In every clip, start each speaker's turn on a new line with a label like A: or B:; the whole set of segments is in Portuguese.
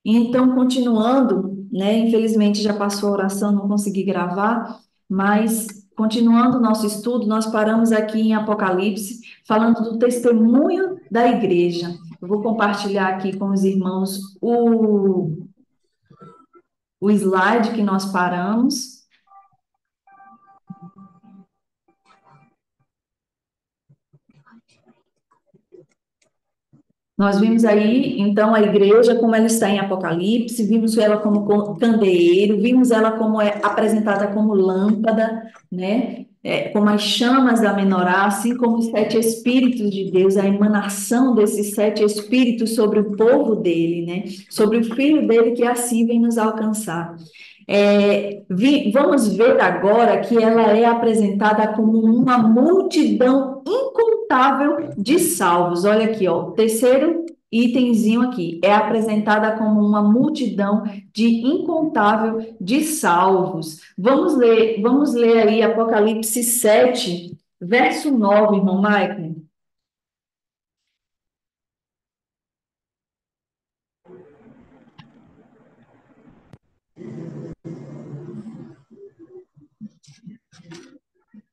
A: Então, continuando, né? Infelizmente já passou a oração, não consegui gravar, mas continuando o nosso estudo, nós paramos aqui em Apocalipse, falando do testemunho da igreja. Eu vou compartilhar aqui com os irmãos o slide que nós paramos. Nós vimos aí, então, a igreja, como ela está em Apocalipse, vimos ela como candeeiro, vimos ela como é apresentada como lâmpada, né? Como as chamas da menorá, assim como os sete espíritos de Deus, a emanação desses sete espíritos sobre o povo dele, né? Sobre o filho dele que assim vem nos alcançar. Vamos ver agora que ela é apresentada como uma multidão incontável de salvos. Olha aqui, ó, o terceiro itemzinho aqui é apresentada como uma multidão de incontável de salvos. Vamos ler aí Apocalipse 7, verso 9, irmão Michael.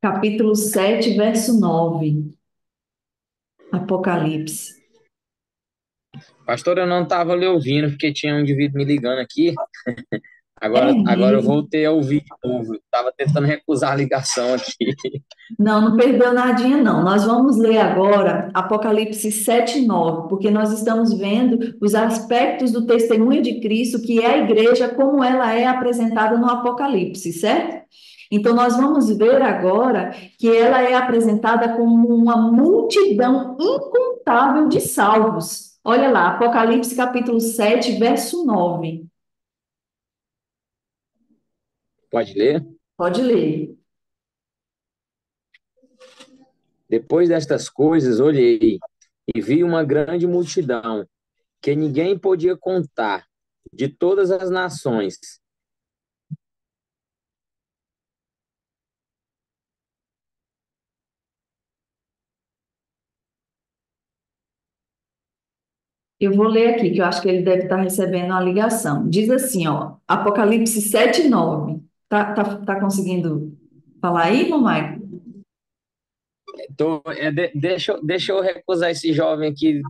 A: Capítulo 7, verso 9. Apocalipse.
B: Pastor, eu não estava lhe ouvindo porque tinha um indivíduo me ligando aqui.
A: É
B: Agora eu
A: mesmo.
B: voltei a ouvir de novo. Estava tentando recusar a ligação aqui.
A: Não, não perdeu nadinha, não. Nós vamos ler agora Apocalipse 7, 9, porque nós estamos vendo os aspectos do testemunho de Cristo, que é a igreja, como ela é apresentada no Apocalipse, certo? Então, nós vamos ver agora que ela é apresentada como uma multidão incontável de salvos. Olha lá, Apocalipse capítulo 7, verso 9.
B: Pode ler?
A: Pode ler.
B: Depois destas coisas, olhei e vi uma grande multidão que ninguém podia contar, de todas as nações.
A: Eu vou ler aqui, que eu acho que ele deve estar recebendo uma ligação. Diz assim, ó, Apocalipse 7, 9. Tá conseguindo falar aí, mamãe?
B: Então, deixa eu recusar esse jovem aqui,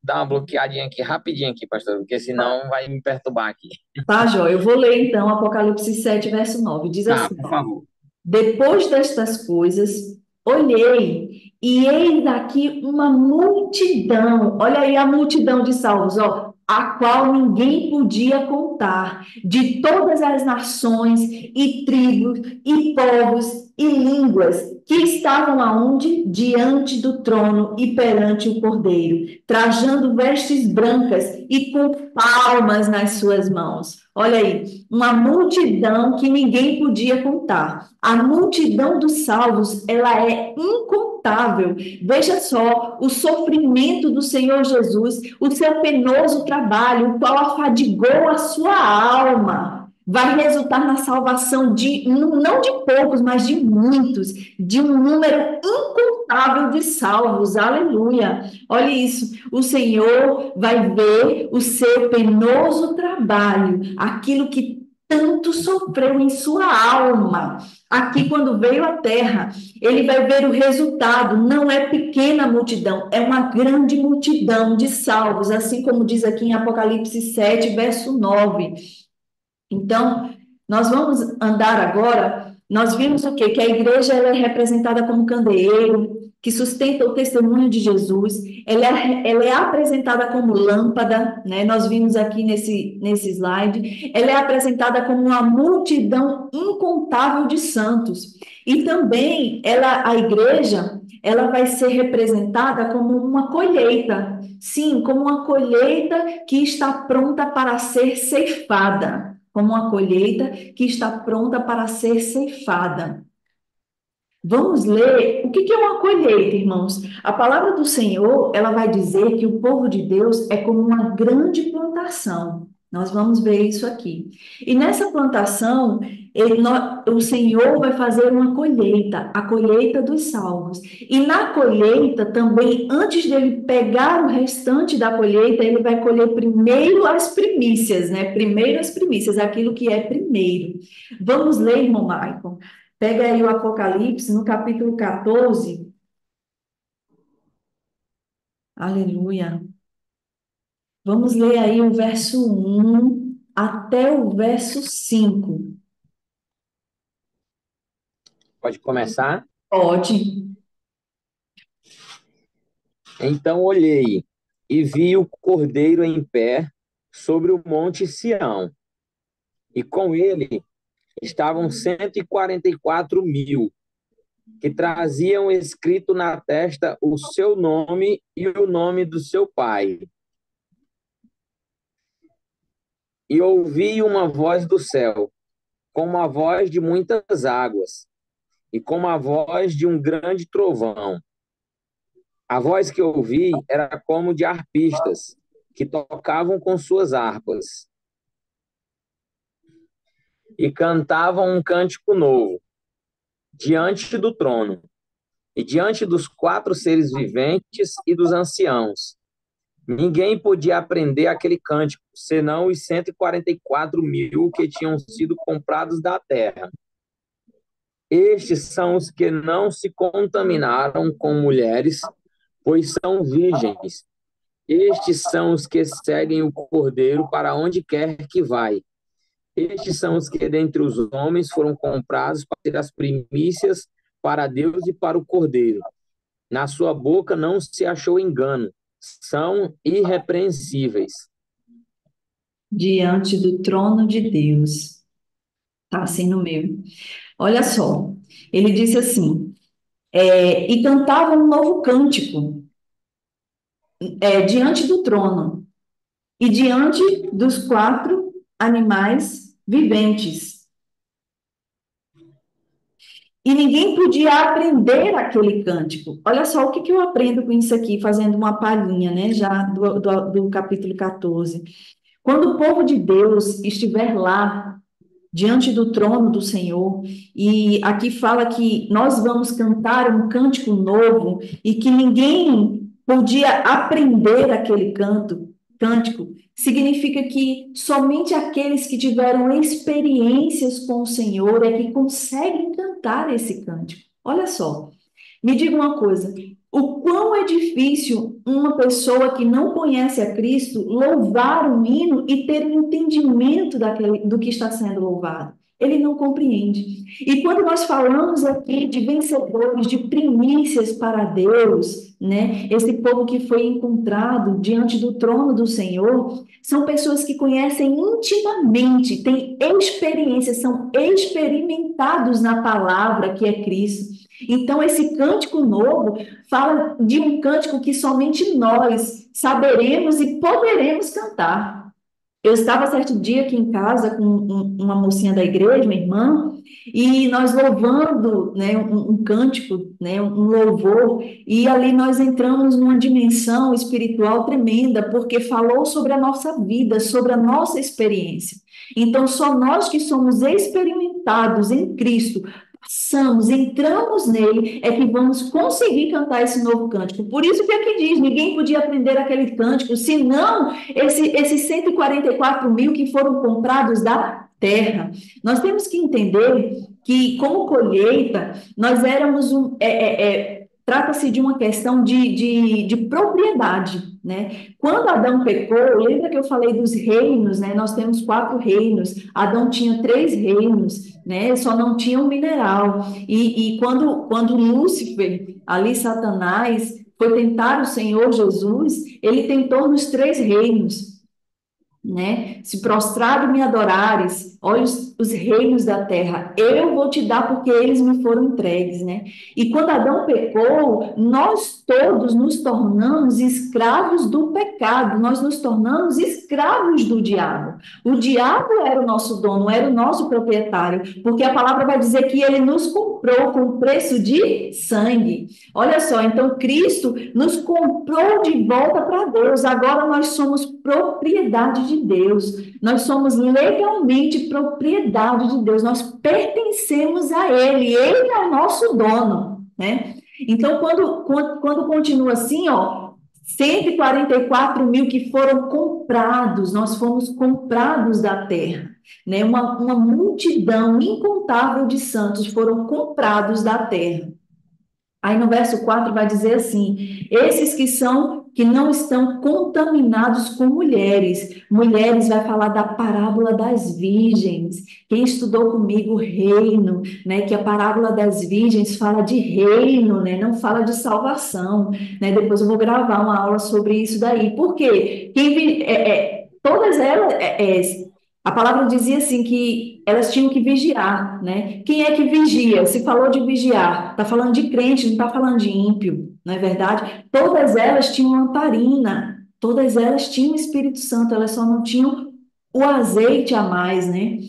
B: dar uma bloqueadinha aqui, rapidinho aqui, pastor, porque senão vai me perturbar aqui.
A: Tá, Jó, eu vou ler então Apocalipse 7, verso 9. Diz
B: Tá,
A: assim,
B: por
A: ó,
B: favor.
A: depois destas coisas, olhei e eis aqui uma multidão, olha aí a multidão de salvos, ó, a qual ninguém podia contar, de todas as nações e tribos e povos e línguas que estavam aonde? Diante do trono e perante o Cordeiro, trajando vestes brancas e com palmas nas suas mãos. Olha aí, uma multidão que ninguém podia contar. A multidão dos salvos, ela é incontável. Veja só o sofrimento do Senhor Jesus, o seu penoso trabalho, o qual afadigou a sua alma. Vai resultar na salvação de, não de poucos, mas de muitos, de um número incontável de salvos. Aleluia. Olha isso. O Senhor vai ver o seu penoso trabalho, aquilo que tanto sofreu em sua alma. Aqui, quando veio à terra, ele vai ver o resultado. Não é pequena multidão, é uma grande multidão de salvos, assim como diz aqui em Apocalipse 7, verso 9. Então, nós vamos andar agora. Nós vimos o quê? Que a igreja ela é representada como candeeiro, que sustenta o testemunho de Jesus. Ela é apresentada como lâmpada, né? Nós vimos aqui nesse slide. Ela é apresentada como uma multidão incontável de santos. E também a igreja, ela vai ser representada como uma colheita. Sim, como uma colheita que está pronta para ser ceifada, como uma colheita que está pronta para ser ceifada. Vamos ler o que é uma colheita, irmãos. A palavra do Senhor, ela vai dizer que o povo de Deus é como uma grande plantação. Nós vamos ver isso aqui. E nessa plantação, o Senhor vai fazer uma colheita, a colheita dos salvos. E na colheita também, antes dele pegar o restante da colheita, ele vai colher primeiro as primícias, né? Primeiro as primícias, aquilo que é primeiro. Vamos ler, irmão Maicon. Pega aí o Apocalipse, no capítulo 14. Aleluia. Vamos ler aí o verso 1 até o verso 5.
B: Pode começar?
A: Pode.
B: Então olhei e vi o Cordeiro em pé sobre o monte Sião, e com ele estavam 144.000, que traziam escrito na testa o seu nome e o nome do seu pai. E ouvi uma voz do céu, como a voz de muitas águas, e como a voz de um grande trovão. A voz que ouvi era como de arpistas, que tocavam com suas harpas, e cantavam um cântico novo, diante do trono, e diante dos 4 seres viventes e dos anciãos. Ninguém podia aprender aquele cântico, senão os 144.000 que tinham sido comprados da terra. Estes são os que não se contaminaram com mulheres, pois são virgens. Estes são os que seguem o Cordeiro para onde quer que vai. Estes são os que dentre os homens foram comprados para ter as primícias para Deus e para o Cordeiro. Na sua boca não se achou engano. São irrepreensíveis.
A: Diante do trono de Deus. Tá assim no meu. Olha só. Ele disse assim: e cantava um novo cântico, diante do trono e diante dos 4 animais viventes. E ninguém podia aprender aquele cântico. Olha só o que eu aprendo com isso aqui, fazendo uma palhinha, né, já do capítulo 14. Quando o povo de Deus estiver lá, diante do trono do Senhor, e aqui fala que nós vamos cantar um cântico novo e que ninguém podia aprender aquele cântico, significa que somente aqueles que tiveram experiências com o Senhor é que conseguem cantar esse cântico. Olha só, me diga uma coisa: o quão é difícil uma pessoa que não conhece a Cristo louvar um hino e ter um entendimento do que está sendo louvado. Ele não compreende. E quando nós falamos aqui de vencedores, de primícias para Deus, né? Esse povo que foi encontrado diante do trono do Senhor, são pessoas que conhecem intimamente, têm experiência, são experimentados na palavra que é Cristo. Então, esse cântico novo fala de um cântico que somente nós saberemos e poderemos cantar. Eu estava certo dia aqui em casa com uma mocinha da igreja, minha irmã, e nós louvando, né, um cântico, né, um louvor, e ali nós entramos numa dimensão espiritual tremenda, porque falou sobre a nossa vida, sobre a nossa experiência. Então, só nós que somos experimentados em Cristo, passamos, entramos nele, é que vamos conseguir cantar esse novo cântico. Por isso que aqui diz, ninguém podia aprender aquele cântico, senão esses 144.000 que foram comprados da terra. Nós temos que entender que, como colheita, nós éramos trata-se de uma questão de propriedade, né? Quando Adão pecou, lembra que eu falei dos reinos, né? Nós temos 4 reinos, Adão tinha 3 reinos, né? Só não tinha um mineral. E quando Lúcifer, ali Satanás, foi tentar o Senhor Jesus, ele tentou nos 3 reinos, né? Se prostrado me adorares, olha os reinos da terra, eu vou te dar porque eles me foram entregues, né? E quando Adão pecou, nós todos nos tornamos escravos do pecado, nós nos tornamos escravos do diabo. O diabo era o nosso dono, era o nosso proprietário, porque a palavra vai dizer que ele nos comprou com preço de sangue. Olha só, então Cristo nos comprou de volta para Deus, agora nós somos propriedade de de Deus. Nós somos legalmente propriedade de Deus. Nós pertencemos a Ele. Ele é o nosso dono, né? Então, quando continua assim, ó, 144 mil que foram comprados, nós fomos comprados da terra, né? Uma multidão incontável de santos foram comprados da terra. Aí no verso 4 vai dizer assim: esses que não estão contaminados com mulheres. Mulheres vai falar da parábola das virgens. Quem estudou comigo o reino, né, que a parábola das virgens fala de reino, né, não fala de salvação, né? Depois eu vou gravar uma aula sobre isso daí. Por quê? Todas elas a palavra dizia assim que elas tinham que vigiar, né? Quem é que vigia? Se falou de vigiar, está falando de crente, não está falando de ímpio, não é verdade? Todas elas tinham lamparina, todas elas tinham o Espírito Santo, elas só não tinham o azeite a mais, né?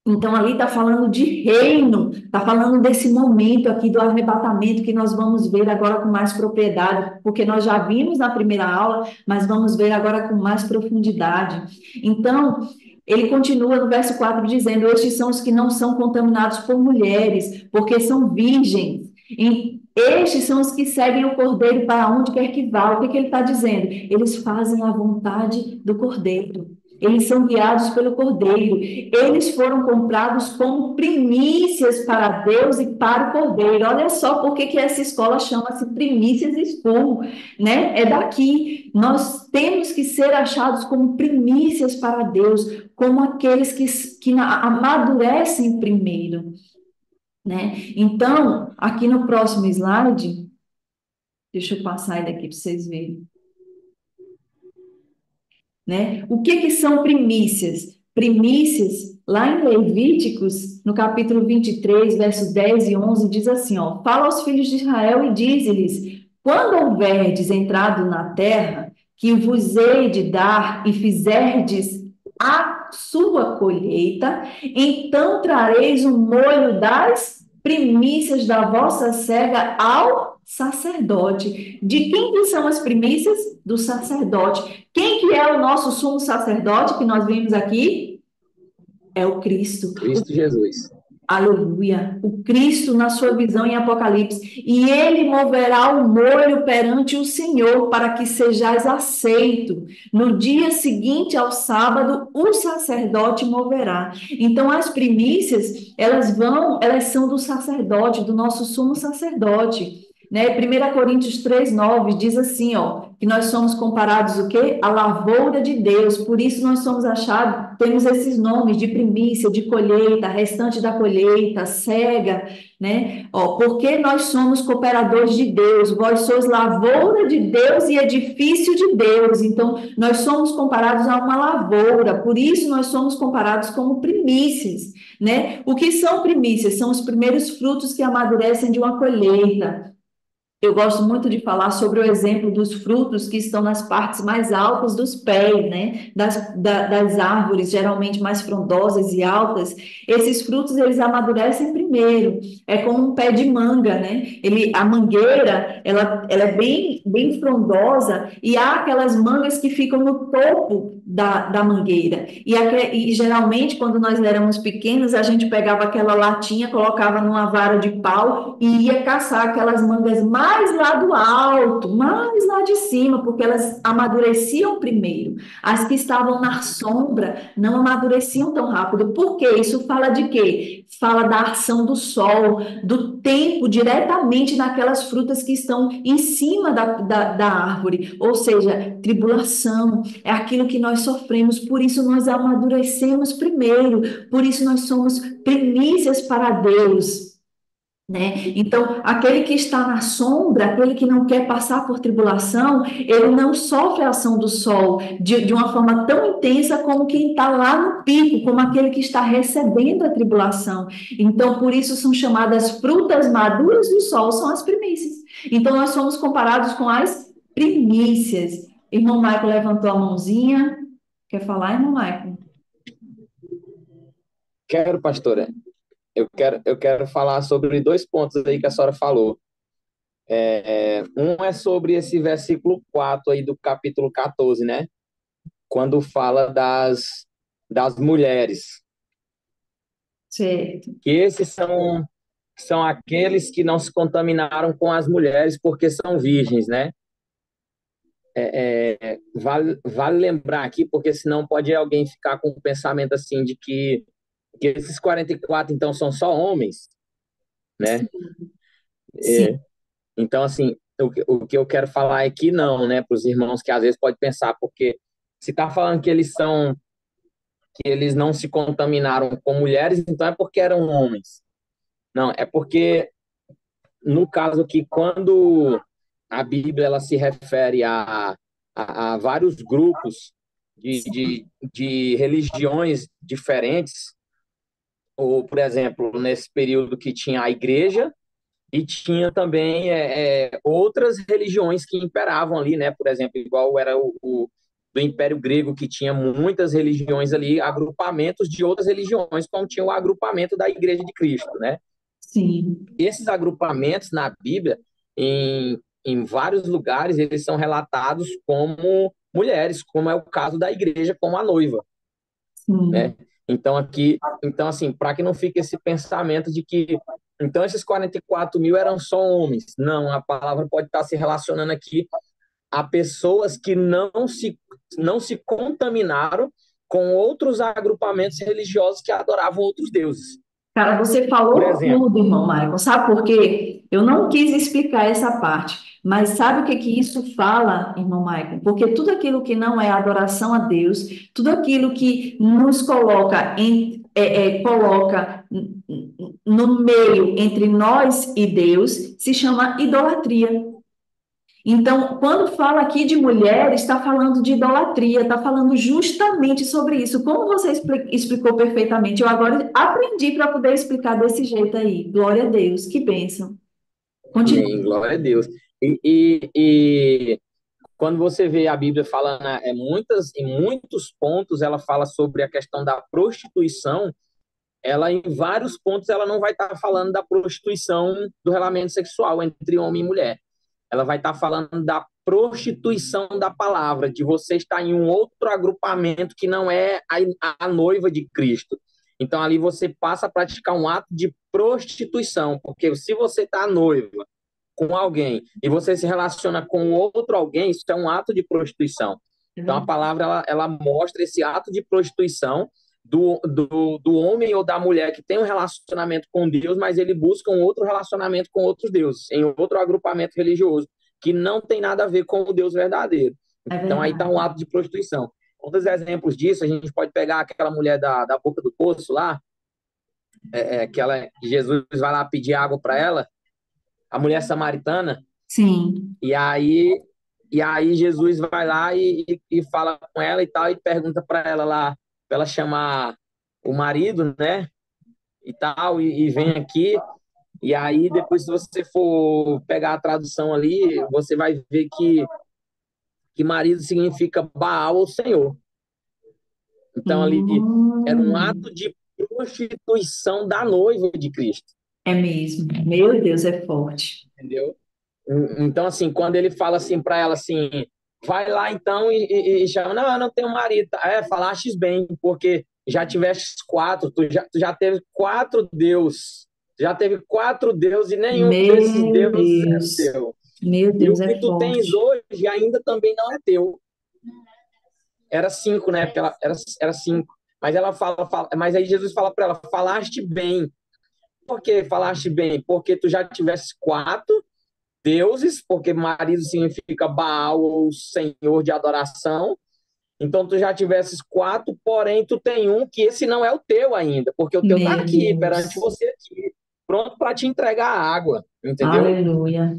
A: Então, ali está falando de reino, está falando desse momento aqui do arrebatamento que nós vamos ver agora com mais propriedade, porque nós já vimos na primeira aula, mas vamos ver agora com mais profundidade. Então, ele continua no verso 4 dizendo: estes são os que não são contaminados por mulheres, porque são virgens. Estes são os que seguem o Cordeiro para onde quer que vá. O que ele está dizendo? Eles fazem a vontade do Cordeiro. Eles são guiados pelo Cordeiro. Eles foram comprados como primícias para Deus e para o Cordeiro. Olha só por que essa escola chama-se Primícias School, né? É daqui. Nós temos que ser achados como primícias para Deus, como aqueles que amadurecem primeiro, né? Então, aqui no próximo slide, deixa eu passar aí daqui para vocês verem, né? O que são primícias? Primícias, lá em Levíticos, no capítulo 23, versos 10 e 11, diz assim, ó: fala aos filhos de Israel e dize-lhes: quando houverdes entrado na terra, que vos hei de dar, e fizerdes a sua colheita, então trareis o molho das primícias da vossa cega ao sacerdote. De quem que são as primícias? Do sacerdote. Quem que é o nosso sumo sacerdote que nós vimos aqui? É o Cristo.
B: Cristo Jesus.
A: Aleluia. O Cristo na sua visão em Apocalipse. E ele moverá o molho perante o Senhor para que sejais aceito. No dia seguinte ao sábado, o sacerdote moverá. Então, as primícias, elas são do sacerdote, do nosso sumo sacerdote. Né? 1 Coríntios 3:9 diz assim, ó, que nós somos comparados o quê? A lavoura de Deus, por isso nós somos achados, temos esses nomes de primícia, de colheita, restante da colheita, cega, né? Ó, porque nós somos cooperadores de Deus, vós sois lavoura de Deus e edifício de Deus, então nós somos comparados a uma lavoura, por isso nós somos comparados como primícias, né? O que são primícias? São os primeiros frutos que amadurecem de uma colheita. Eu gosto muito de falar sobre o exemplo dos frutos que estão nas partes mais altas dos pés, né? Das árvores, geralmente mais frondosas e altas. Esses frutos, eles amadurecem primeiro. É como um pé de manga, né? A mangueira, ela é bem frondosa e há aquelas mangas que ficam no topo da mangueira. E geralmente, quando nós éramos pequenos, a gente pegava aquela latinha, colocava numa vara de pau e ia caçar aquelas mangas mais lá do alto, mais lá de cima, porque elas amadureciam primeiro. As que estavam na sombra não amadureciam tão rápido. Por quê? Isso fala de quê? Fala da ação do sol, do tempo diretamente naquelas frutas que estão em cima da árvore. Ou seja, tribulação, é aquilo que nós sofremos, por isso nós amadurecemos primeiro, por isso nós somos primícias para Deus. Né? Então, aquele que está na sombra, aquele que não quer passar por tribulação, ele não sofre a ação do sol de uma forma tão intensa como quem está lá no pico, como aquele que está recebendo a tribulação. Então, por isso são chamadas frutas maduras do sol, são as primícias. Então, nós somos comparados com as primícias. Irmão Michael levantou a mãozinha. Quer falar, irmão Michael?
B: Quero, pastora. Eu quero falar sobre dois pontos aí que a senhora falou. Um é sobre esse versículo 4 aí do capítulo 14, né? quando fala das mulheres,
A: Certo.
B: que esses são aqueles que não se contaminaram com as mulheres porque são virgens, né? Vale lembrar aqui, porque senão pode alguém ficar com o pensamento assim de que esses 44 então são só homens, né?
A: Sim.
B: Então, assim, o que eu quero falar é que não, né, para os irmãos que às vezes pode pensar, porque se está falando que eles não se contaminaram com mulheres, então é porque eram homens. Não, é porque no caso que quando a Bíblia ela se refere a vários grupos de religiões diferentes, ou, por exemplo, nesse período que tinha a igreja, e tinha também outras religiões que imperavam ali, né? Por exemplo, igual era o do Império Grego, que tinha muitas religiões ali, agrupamentos de outras religiões, como tinha o agrupamento da Igreja de Cristo, né?
A: Sim.
B: Esses agrupamentos na Bíblia, em vários lugares, eles são relatados como mulheres, como é o caso da igreja como a noiva, né?
A: Sim.
B: Então assim, para que não fique esse pensamento de que então esses 44 mil eram só homens. Não, a palavra pode estar se relacionando aqui a pessoas que não se contaminaram com outros agrupamentos religiosos que adoravam outros deuses.
A: Cara, você
B: Por
A: falou
B: exemplo,
A: tudo, irmão Michael. Sabe por quê? Eu não quis explicar essa parte, mas sabe o que que isso fala, irmão Michael? Porque tudo aquilo que não é adoração a Deus, tudo aquilo que nos coloca no meio entre nós e Deus, se chama idolatria. Então, quando fala aqui de mulheres, está falando de idolatria, está falando justamente sobre isso. Como você explicou perfeitamente, eu agora aprendi para poder explicar desse jeito aí. Glória a Deus, que bênção. Continua.
B: amém, glória a Deus. E quando você vê a Bíblia falando em muitos pontos, ela fala sobre a questão da prostituição. Ela, em vários pontos, ela não vai estar falando da prostituição do relacionamento sexual entre homem e mulher. Ela vai estar falando da prostituição da palavra, de você estar em um outro agrupamento que não é a noiva de Cristo. Então, ali você passa a praticar um ato de prostituição, porque se você está noiva com alguém e você se relaciona com outro alguém, isso é um ato de prostituição. Então, a palavra ela mostra esse ato de prostituição do homem ou da mulher que tem um relacionamento com Deus, mas ele busca um outro relacionamento com outros deuses, em outro agrupamento religioso, que não tem nada a ver com o Deus verdadeiro.
A: É
B: Então, aí está
A: verdade.
B: um ato de prostituição. Outros exemplos disso, a gente pode pegar aquela mulher da boca do poço lá, que Jesus vai lá pedir água para ela, a mulher samaritana,
A: Sim.
B: e aí, e aí Jesus vai lá e fala com ela e tal, e pergunta para ela lá, para ela chamar o marido, né? E tal, e vem aqui. E aí, depois, se você for pegar a tradução ali, você vai ver que marido significa Baal ou Senhor. Então, ali era um ato
A: Hum,
B: de prostituição da noiva de Cristo,
A: é mesmo. Meu Deus, é forte.
B: entendeu? Então, assim, quando ele fala assim para ela assim, vai lá então e chama, não, eu não tenho marido. Falastes bem, porque já tiveste quatro, tu já teve quatro deuses, já teve quatro deuses e nenhum desses
A: Meu
B: deuses é
A: Deus.
B: teu.
A: Meu
B: E o
A: Deus,
B: que
A: é
B: tu tens
A: forte.
B: hoje ainda também não é teu. Era cinco, né? Porque era cinco. Mas mas aí Jesus fala para ela, falaste bem. Por que falaste bem? Porque tu já tivesse quatro deuses, porque marido significa Baal ou senhor de adoração. Então tu já tivesses quatro, porém tu tem um que esse não é o teu ainda, porque o teu está
A: Meu
B: aqui, perante
A: Deus.
B: você aqui, pronto para te entregar a água, entendeu?
A: Aleluia.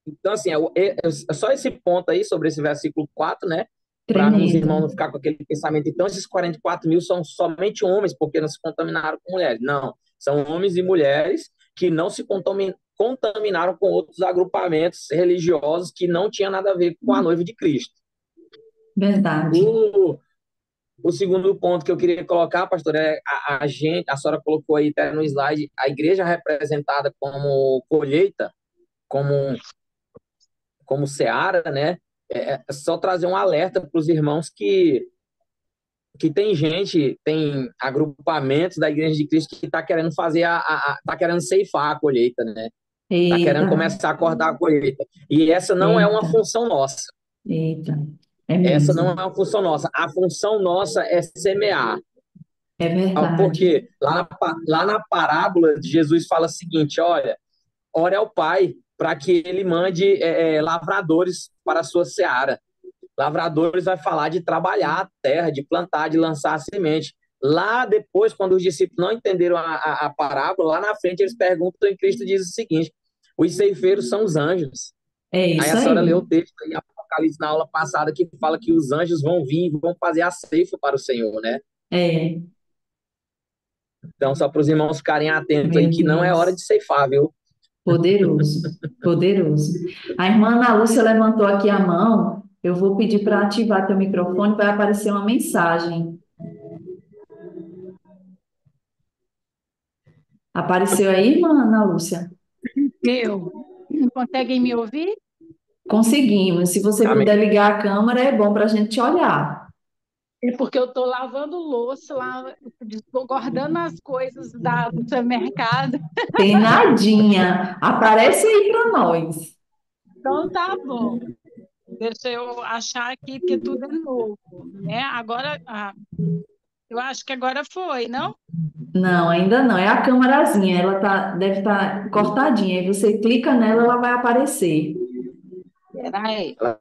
B: Então, assim, é só esse ponto aí sobre esse versículo 4, né? Para os
A: Tremendo.
B: irmãos não ficar com aquele pensamento. Então, esses 44 mil são somente homens, porque não se contaminaram com mulheres. Não, são homens e mulheres que não se contaminaram com outros agrupamentos religiosos que não tinham nada a ver com a noiva de Cristo.
A: Verdade.
B: O, o segundo ponto que eu queria colocar, pastor, é a senhora colocou aí até no slide, a igreja representada como colheita, como, como seara, né? É só trazer um alerta para os irmãos que tem gente, tem agrupamentos da Igreja de Cristo que está querendo fazer tá querendo ceifar a colheita, né? Está querendo
A: Eita,
B: começar a cortar a colheita. E essa não é uma
A: eita,
B: função nossa.
A: eita. É
B: Essa não é
A: mesmo.
B: uma função nossa. A função nossa é semear.
A: É verdade.
B: Porque lá na parábola de Jesus fala o seguinte: olha, ore ao Pai para que ele mande lavradores para a sua seara. Lavradores vai falar de trabalhar a terra, de plantar, de lançar a semente. Lá depois, quando os discípulos não entenderam a parábola, lá na frente eles perguntam e Cristo diz o seguinte: os ceifeiros são os anjos.
A: É
B: Aí a
A: isso
B: senhora leu
A: aí.
B: o texto em Apocalipse na aula passada que fala que os anjos vão vir e vão fazer a ceifa para o Senhor, né?
A: É,
B: Então, só para os irmãos ficarem atentos aí
A: meu
B: que não é hora
A: Deus.
B: de ceifar, viu?
A: Poderoso, poderoso. A irmã Ana Lúcia levantou aqui a mão. Eu vou pedir para ativar teu microfone, vai aparecer uma mensagem. Apareceu aí, irmã Ana Lúcia?
C: Eu. Conseguem me ouvir?
A: Conseguimos. Se você
B: Amém.
A: puder ligar a câmera, é bom para a gente te olhar.
C: É porque eu estou lavando louça lá, estou guardando as coisas do supermercado.
A: Tem nadinha. Aparece aí para nós.
C: Então tá bom. Deixa eu achar aqui, porque tudo é novo, né? Agora, eu acho que agora foi, não?
A: Não, ainda não. É a câmerazinha. Ela deve estar cortadinha. Aí você clica nela, ela vai aparecer.
C: Peraí.
B: Ela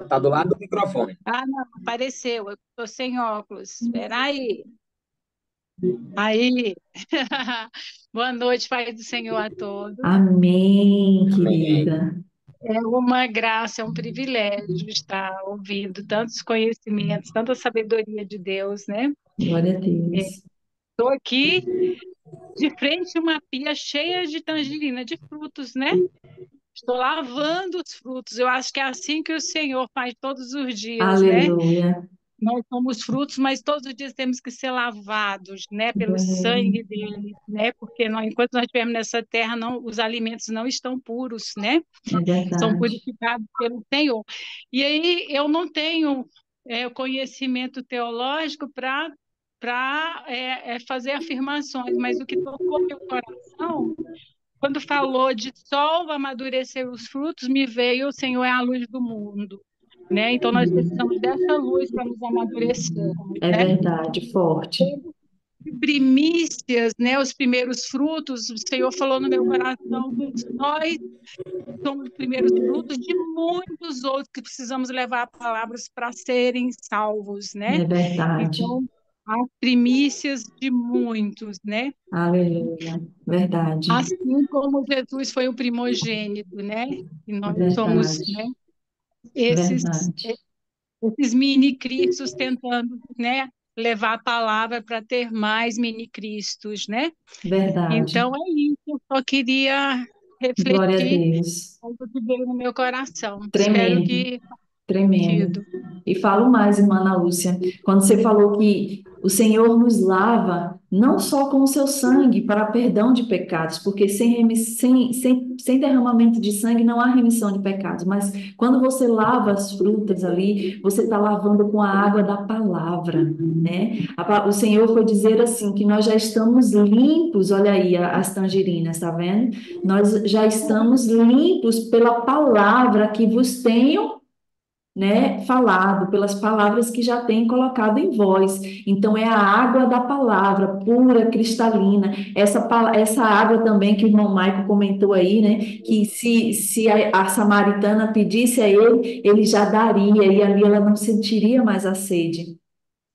B: está do lado do microfone.
C: Ah, não, apareceu. Eu estou sem óculos. Peraí. Aí. Boa noite, Pai do Senhor a todos.
A: Amém,
B: Amém.
A: querida.
C: É uma graça, é um privilégio estar ouvindo tantos conhecimentos, tanta sabedoria de Deus, né?
A: Glória a Deus.
C: Estou aqui de frente a uma pia cheia de tangerina, de frutos, né? Estou lavando os frutos. Eu acho que é assim que o Senhor faz todos os dias, né?
A: Aleluia.
C: Nós somos frutos, mas todos os dias temos que ser lavados, né, pelo
A: É
C: sangue dele, né? Porque enquanto nós estivermos nessa terra, os alimentos não estão puros, né?
A: é
C: São
A: verdade.
C: purificados pelo Senhor. E aí eu não tenho conhecimento teológico para fazer afirmações, mas o que tocou meu coração, quando falou de sol amadurecer os frutos, me veio: o Senhor é a luz do mundo, né? Então nós precisamos dessa luz para nos amadurecermos,
A: É
C: né?
A: verdade, forte.
C: Primícias, né? Os primeiros frutos, o Senhor falou no meu coração que nós somos os primeiros frutos de muitos outros que precisamos levar palavras para serem salvos, né?
A: É verdade.
C: Então, as primícias de muitos, né?
A: Aleluia. Verdade.
C: Assim como Jesus foi o primogênito, né? E nós somos, né?
A: Verdade.
C: Esses,
A: Verdade.
C: esses mini-cristos tentando, né? Levar a palavra para ter mais mini-cristos, né?
A: Verdade.
C: Então, é isso. Eu só queria
A: Glória a
C: refletir
A: Deus.
C: algo que veio no meu coração. Espero
A: Tremendo.
C: que tenha
A: Tremendo.
C: sido.
A: E falo mais, irmã Ana Lúcia, quando você falou que o Senhor nos lava não só com o seu sangue para perdão de pecados, porque sem derramamento de sangue não há remissão de pecados, mas quando você lava as frutas ali, você está lavando com a água da palavra, né? O Senhor foi dizer assim, que nós já estamos limpos, olha aí as tangerinas, tá vendo? Nós já estamos limpos pela palavra que vos tenho, né, falado, pelas palavras que já tem colocado em vós. Então, é a água da palavra, pura, cristalina. Essa água também que o irmão Maico comentou aí, né, que se a samaritana pedisse a ele, ele já daria, e ali ela não sentiria mais a sede,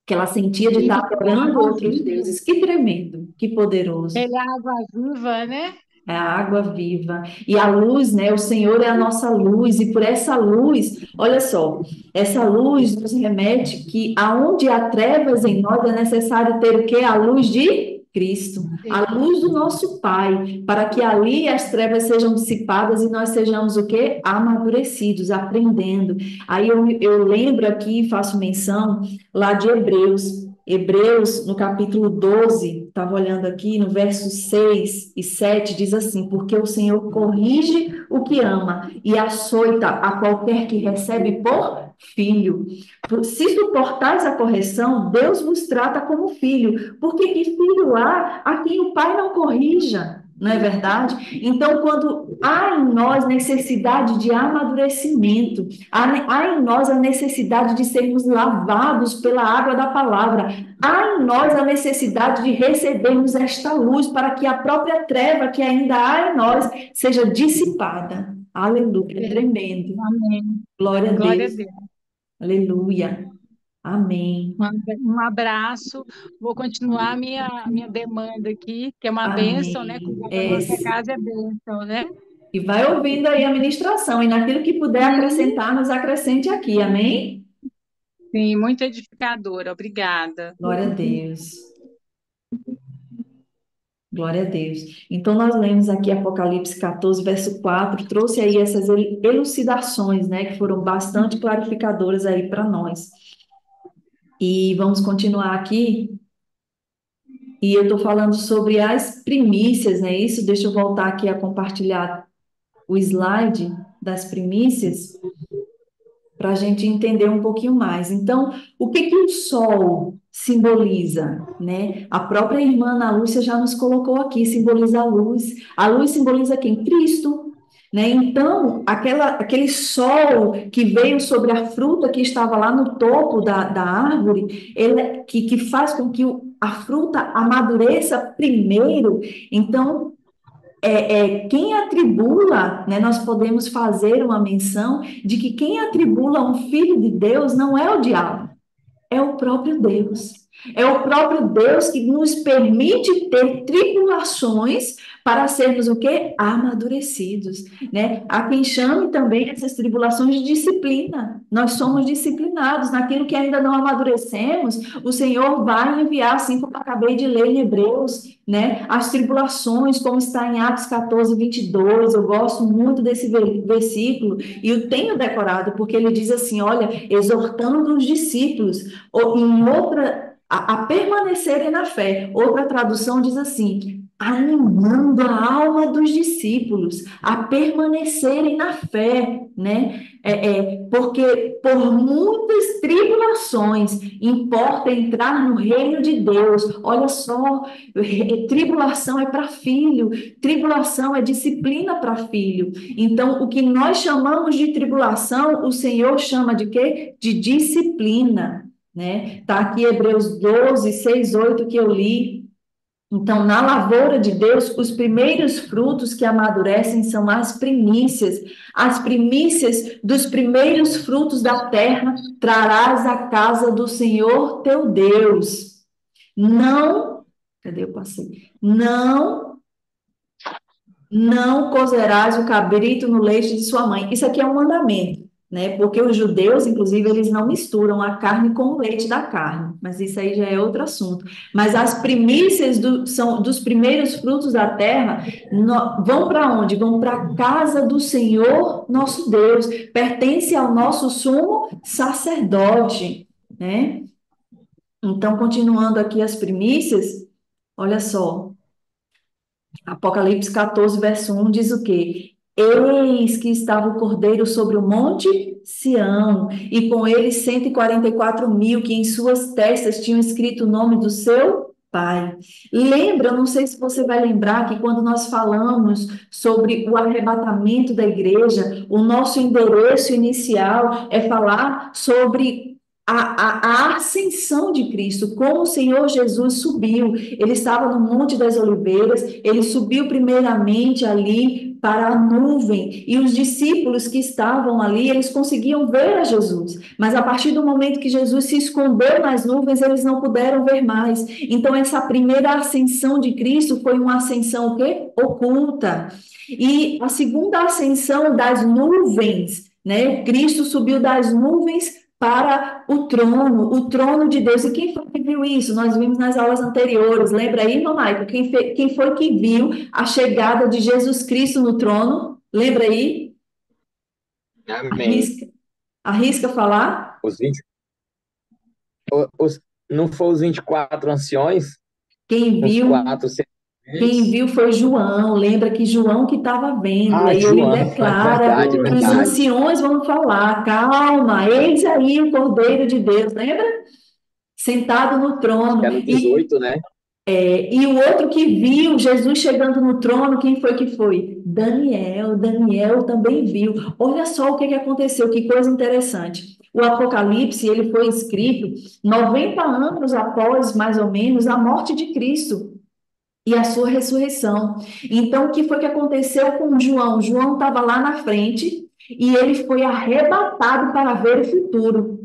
A: que ela sentia de
C: E
A: estar
C: ele é
A: adorando
C: água
A: outros
C: viva.
A: deuses. Que tremendo, que poderoso.
C: Ele é água viva, né?
A: É a água viva. E a luz, né? O Senhor é a nossa luz, e por essa luz, olha só, essa luz nos remete que aonde há trevas em nós é necessário ter o quê? A luz de? Cristo,
C: Sim.
A: a luz do nosso Pai, para que ali as trevas sejam dissipadas e nós sejamos o quê? Amadurecidos, aprendendo. Aí eu lembro aqui, faço menção lá de Hebreus. Hebreus, no capítulo 12, estava olhando aqui, no verso 6 e 7, diz assim: porque o Senhor corrige o que ama e açoita a qualquer que recebe por filho. Se suportais a correção, Deus vos trata como filho, porque que filho há a quem o pai não corrija, não é verdade? Então, quando há em nós necessidade de amadurecimento, há em nós a necessidade de sermos lavados pela água da palavra, há em nós a necessidade de recebermos esta luz para que a própria treva que ainda há em nós seja dissipada. Aleluia, tremendo.
C: Amém.
A: Glória a
C: Glória a
A: Deus.
C: Deus.
A: Aleluia. Amém.
C: Um abraço. Vou continuar a minha demanda aqui, que é uma bênção, né?
A: Amém.
C: Cuidar da nossa casa é bênção, né?
A: E vai ouvindo aí a ministração, e naquilo que puder acrescentar, nos acrescente aqui. Amém?
C: Sim, muito edificadora. Obrigada.
A: Glória a Deus. Glória a Deus. Então, nós lemos aqui Apocalipse 14, verso 4, trouxe aí essas elucidações, né, que foram bastante clarificadoras aí para nós. E vamos continuar aqui. E eu estou falando sobre as primícias, né? Isso, deixa eu voltar aqui a compartilhar o slide das primícias, para a gente entender um pouquinho mais. Então, o que que o sol simboliza, né? A própria irmã Ana Lúcia já nos colocou aqui, simboliza a luz. A luz simboliza quem? Cristo, né? Então, aquele sol que veio sobre a fruta que estava lá no topo da árvore, que faz com que a fruta amadureça primeiro. Então, quem atribula, né, nós podemos fazer uma menção de que quem atribula um filho de Deus não é o diabo, é o próprio Deus. É o próprio Deus que nos permite ter tribulações para sermos o quê? Amadurecidos, né? Há quem chame também essas tribulações de disciplina. Nós somos disciplinados naquilo que ainda não amadurecemos. O Senhor vai enviar, assim como acabei de ler em Hebreus, né? As tribulações, como está em Atos 14, 22. Eu gosto muito desse versículo e eu tenho decorado, porque ele diz assim: olha, exortando os discípulos, ou em outra, a permanecerem na fé. Outra tradução diz assim: animando a alma dos discípulos a permanecerem na fé, né? Porque por muitas tribulações importa entrar no reino de Deus. Olha só, tribulação é para filho, tribulação é disciplina para filho. Então, o que nós chamamos de tribulação, o Senhor chama de quê? De disciplina, né? Está aqui Hebreus 12, 6, 8 que eu li. Então, na lavoura de Deus, os primeiros frutos que amadurecem são as primícias dos primeiros frutos da terra trarás à casa do Senhor teu Deus. Não, cadê eu passei? Não cozerás o cabrito no leite de sua mãe. Isso aqui é um mandamento, né? Porque os judeus, inclusive, eles não misturam a carne com o leite da carne, mas isso aí já é outro assunto. Mas as primícias são dos primeiros frutos da terra, vão para onde? Vão para a casa do Senhor nosso Deus, pertence ao nosso sumo sacerdote, né? Então, continuando aqui as primícias, olha só. Apocalipse 14, verso 1 diz o quê? Eis que estava o Cordeiro sobre o monte Sião, e com ele 144.000, que em suas testas tinham escrito o nome do seu Pai. Lembra, eu não sei se você vai lembrar que quando nós falamos sobre o arrebatamento da igreja, o nosso endereço inicial é falar sobre a ascensão de Cristo, como o Senhor Jesus subiu. Ele estava no Monte das Oliveiras, ele subiu primeiramente ali para a nuvem, e os discípulos que estavam ali, eles conseguiam ver a Jesus, mas a partir do momento que Jesus se escondeu nas nuvens, eles não puderam ver mais. Então, essa primeira ascensão de Cristo foi uma ascensão o quê? Oculta. E a segunda ascensão das nuvens, né? Cristo subiu das nuvens para o trono de Deus. E quem foi que viu isso? Nós vimos nas aulas anteriores. Lembra aí, irmão Maico? Quem foi que viu a chegada de Jesus Cristo no trono? Lembra aí?
B: Amém.
A: Arrisca, arrisca falar?
B: Os 20, não foram os 24 anciões,
A: Quem
B: os
A: viu
B: 4
A: Quem
B: serventes?
A: viu foi João, lembra que João que estava vendo,
B: Ah,
A: aí ele
B: João, é
A: declara
B: verdade, é
A: que os
B: verdade.
A: anciões vão falar, calma, eis aí o Cordeiro de Deus, lembra? Sentado no
B: Acho que
A: trono.
B: é no 18, né?
A: E o outro que viu Jesus chegando no trono, quem foi que foi? Daniel. Daniel também viu. Olha só o que que aconteceu, que coisa interessante. O Apocalipse, ele foi escrito 90 anos após, mais ou menos, a morte de Cristo e a sua ressurreição. Então, o que foi que aconteceu com João? João estava lá na frente e ele foi arrebatado para ver o futuro,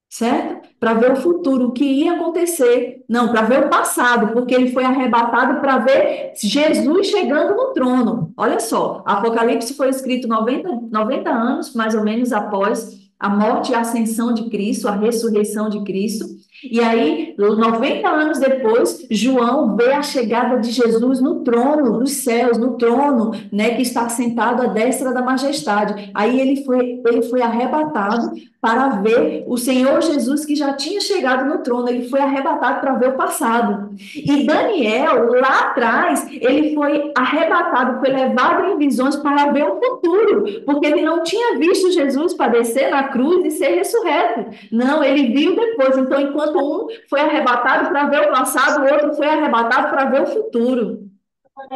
A: certo? Para ver o futuro, o que ia acontecer. Não, para ver o passado, porque ele foi arrebatado para ver Jesus chegando no trono. Olha só, Apocalipse foi escrito 90 anos, mais ou menos, após a morte e a ascensão de Cristo, a ressurreição de Cristo. E aí, 90 anos depois, João vê a chegada de Jesus no trono dos céus, no trono, né, que está sentado à destra da majestade. Aí ele foi arrebatado para ver o Senhor Jesus que já tinha chegado no trono, ele foi arrebatado para ver o passado. E Daniel, lá atrás, ele foi arrebatado, foi levado em visões para ver o futuro, porque ele não tinha visto Jesus padecer na cruz e ser ressurreto. Não, ele viu depois. Então, enquanto um foi arrebatado para ver o passado, o outro foi arrebatado para ver o futuro.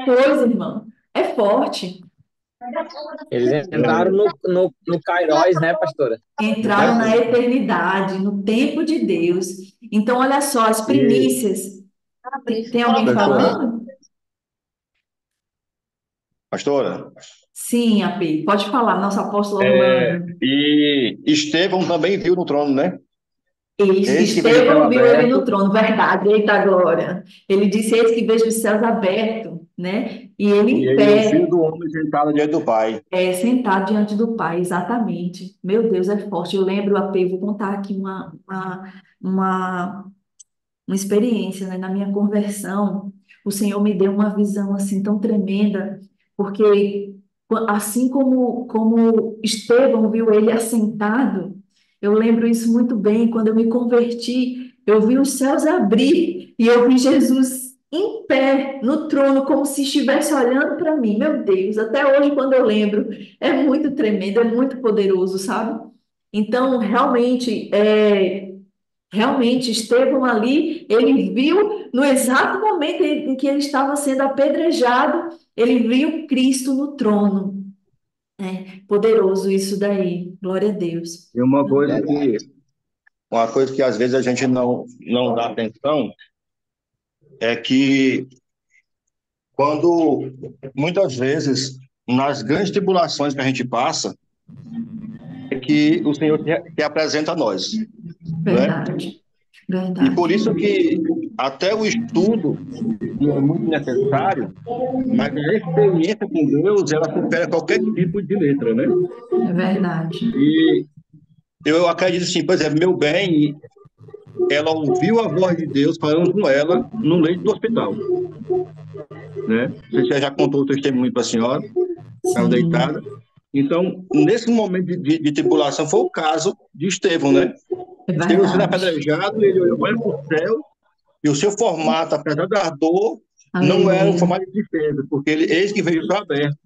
A: Pois, irmão, é forte.
B: Eles entraram no Kairos, né, pastora?
A: Entraram na eternidade, no tempo de Deus. Então, olha só, as
D: E,
A: primícias. Tem alguém
D: pastora,
A: falando?
D: pastora,
A: Sim, AP, pode falar, nosso apóstolo Orlando.
D: e Estevão também viu no trono, né? Eis que vejo o céu
A: Estevão viu ele no
D: aberto,
A: trono, verdade, eita glória. Ele disse: Eis que vejo os céus abertos, né? E ele
D: e
A: em
D: ele, o Filho
A: pé,
D: do Homem, sentado diante do Pai.
A: sentado diante do Pai, exatamente. Meu Deus, é forte. Eu lembro, AP, vou contar aqui uma, uma experiência, né? Na minha conversão, o Senhor me deu uma visão assim tão tremenda, porque assim como Estevão viu ele assentado, eu lembro isso muito bem, quando eu me converti, eu vi os céus abrir e eu vi Jesus em pé no trono, como se estivesse olhando para mim. Meu Deus, até hoje, quando eu lembro, é muito tremendo, é muito poderoso, sabe? Então, realmente, Estevão ali, ele viu no exato momento em que ele estava sendo apedrejado, ele viu Cristo no trono. Poderoso isso daí. Glória a Deus.
D: E uma coisa que às vezes a gente não dá atenção é que quando, muitas vezes, nas grandes tribulações que a gente passa, é que o Senhor se apresenta a nós, né?
A: Verdade.
D: E por
A: Verdade.
D: isso que até o estudo é muito necessário, mas a experiência com Deus, ela supera qualquer tipo de letra, né?
A: É verdade.
D: E eu acredito assim, por exemplo, meu bem, ela ouviu a voz de Deus falando com ela no leito do hospital, né? Você já contou o testemunho para a senhora, estava
A: Sim.
D: deitada. Então, nesse momento de tribulação, foi o caso de Estevão, né?
A: É
D: Estevão sendo
A: verdade.
D: apedrejado, ele olha para o céu, e o seu formato, apesar da dor, não era um
A: Aleluia.
D: formato de tristeza, porque ele, eis que veio o céu aberto.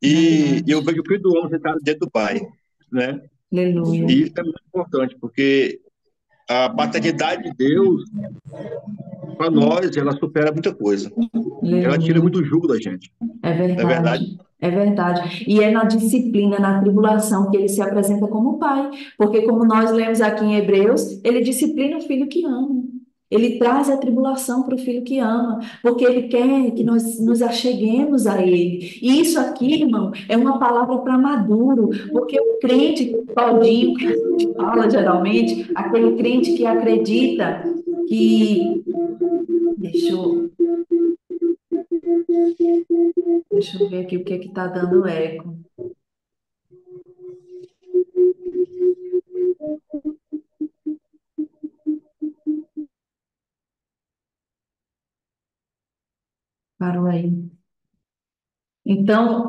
D: E eu
A: Verdade.
D: vejo o Filho do Homem sentado dentro do Pai, né?
A: Aleluia.
D: E isso é muito importante, porque a paternidade de Deus, para nós, ela supera muita coisa. Ela tira
A: Aleluia.
D: muito jugo da gente,
A: É
D: não é verdade?
A: verdade, é verdade. E é na disciplina, na tribulação, que ele se apresenta como pai. Porque, como nós lemos aqui em Hebreus, ele disciplina o filho que ama. Ele traz a tribulação para o filho que ama, porque ele quer que nós nos acheguemos a ele. E isso aqui, irmão, é uma palavra para maduro, porque o crente, Claudinho, que a gente fala geralmente, aquele crente que acredita que. Deixa eu, deixa eu ver aqui o que está dando eco. Parou aí. Então,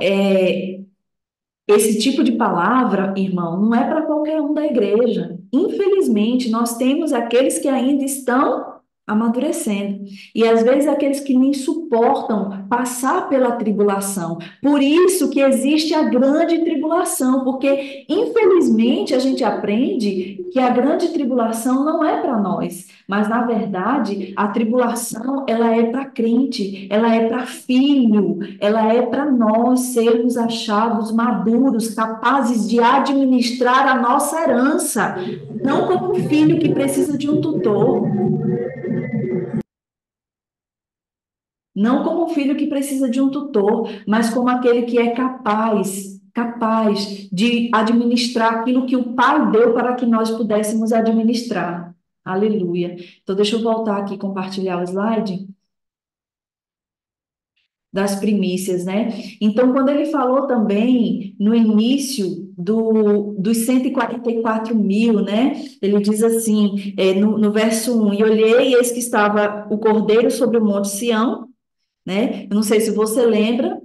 A: esse tipo de palavra, irmão, não é para qualquer um da igreja. Infelizmente, nós temos aqueles que ainda estão amadurecendo. E às vezes aqueles que nem suportam passar pela tribulação. Por isso que existe a grande tribulação, porque infelizmente a gente aprende que a grande tribulação não é para nós, mas na verdade a tribulação ela é para crente, ela é para filho, ela é para nós sermos achados maduros, capazes de administrar a nossa herança, não como um filho que precisa de um tutor, não como um filho que precisa de um tutor, mas como aquele que é capaz de administrar aquilo que o Pai deu para que nós pudéssemos administrar. Aleluia. Então, deixa eu voltar aqui e compartilhar o slide das primícias, né? Então, quando ele falou também no início dos 144 mil, né? Ele diz assim, no verso 1, e olhei, e eis que estava o Cordeiro sobre o monte Sião, né? Eu não sei se você lembra,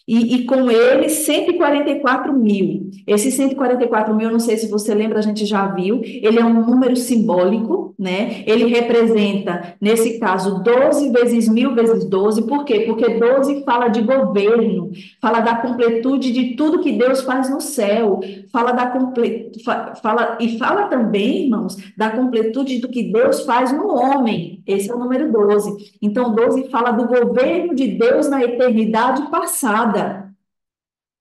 A: e com ele 144 mil. Esse 144 mil, não sei se você lembra, a gente já viu, ele é um número simbólico, né? Ele representa, nesse caso, 12 vezes 1000 vezes 12. Por quê? Porque 12 fala de governo, fala da completude de tudo que Deus faz no céu, fala também, irmãos, da completude do que Deus faz no homem. Esse é o número 12. Então, 12 fala do governo de Deus na eternidade passada.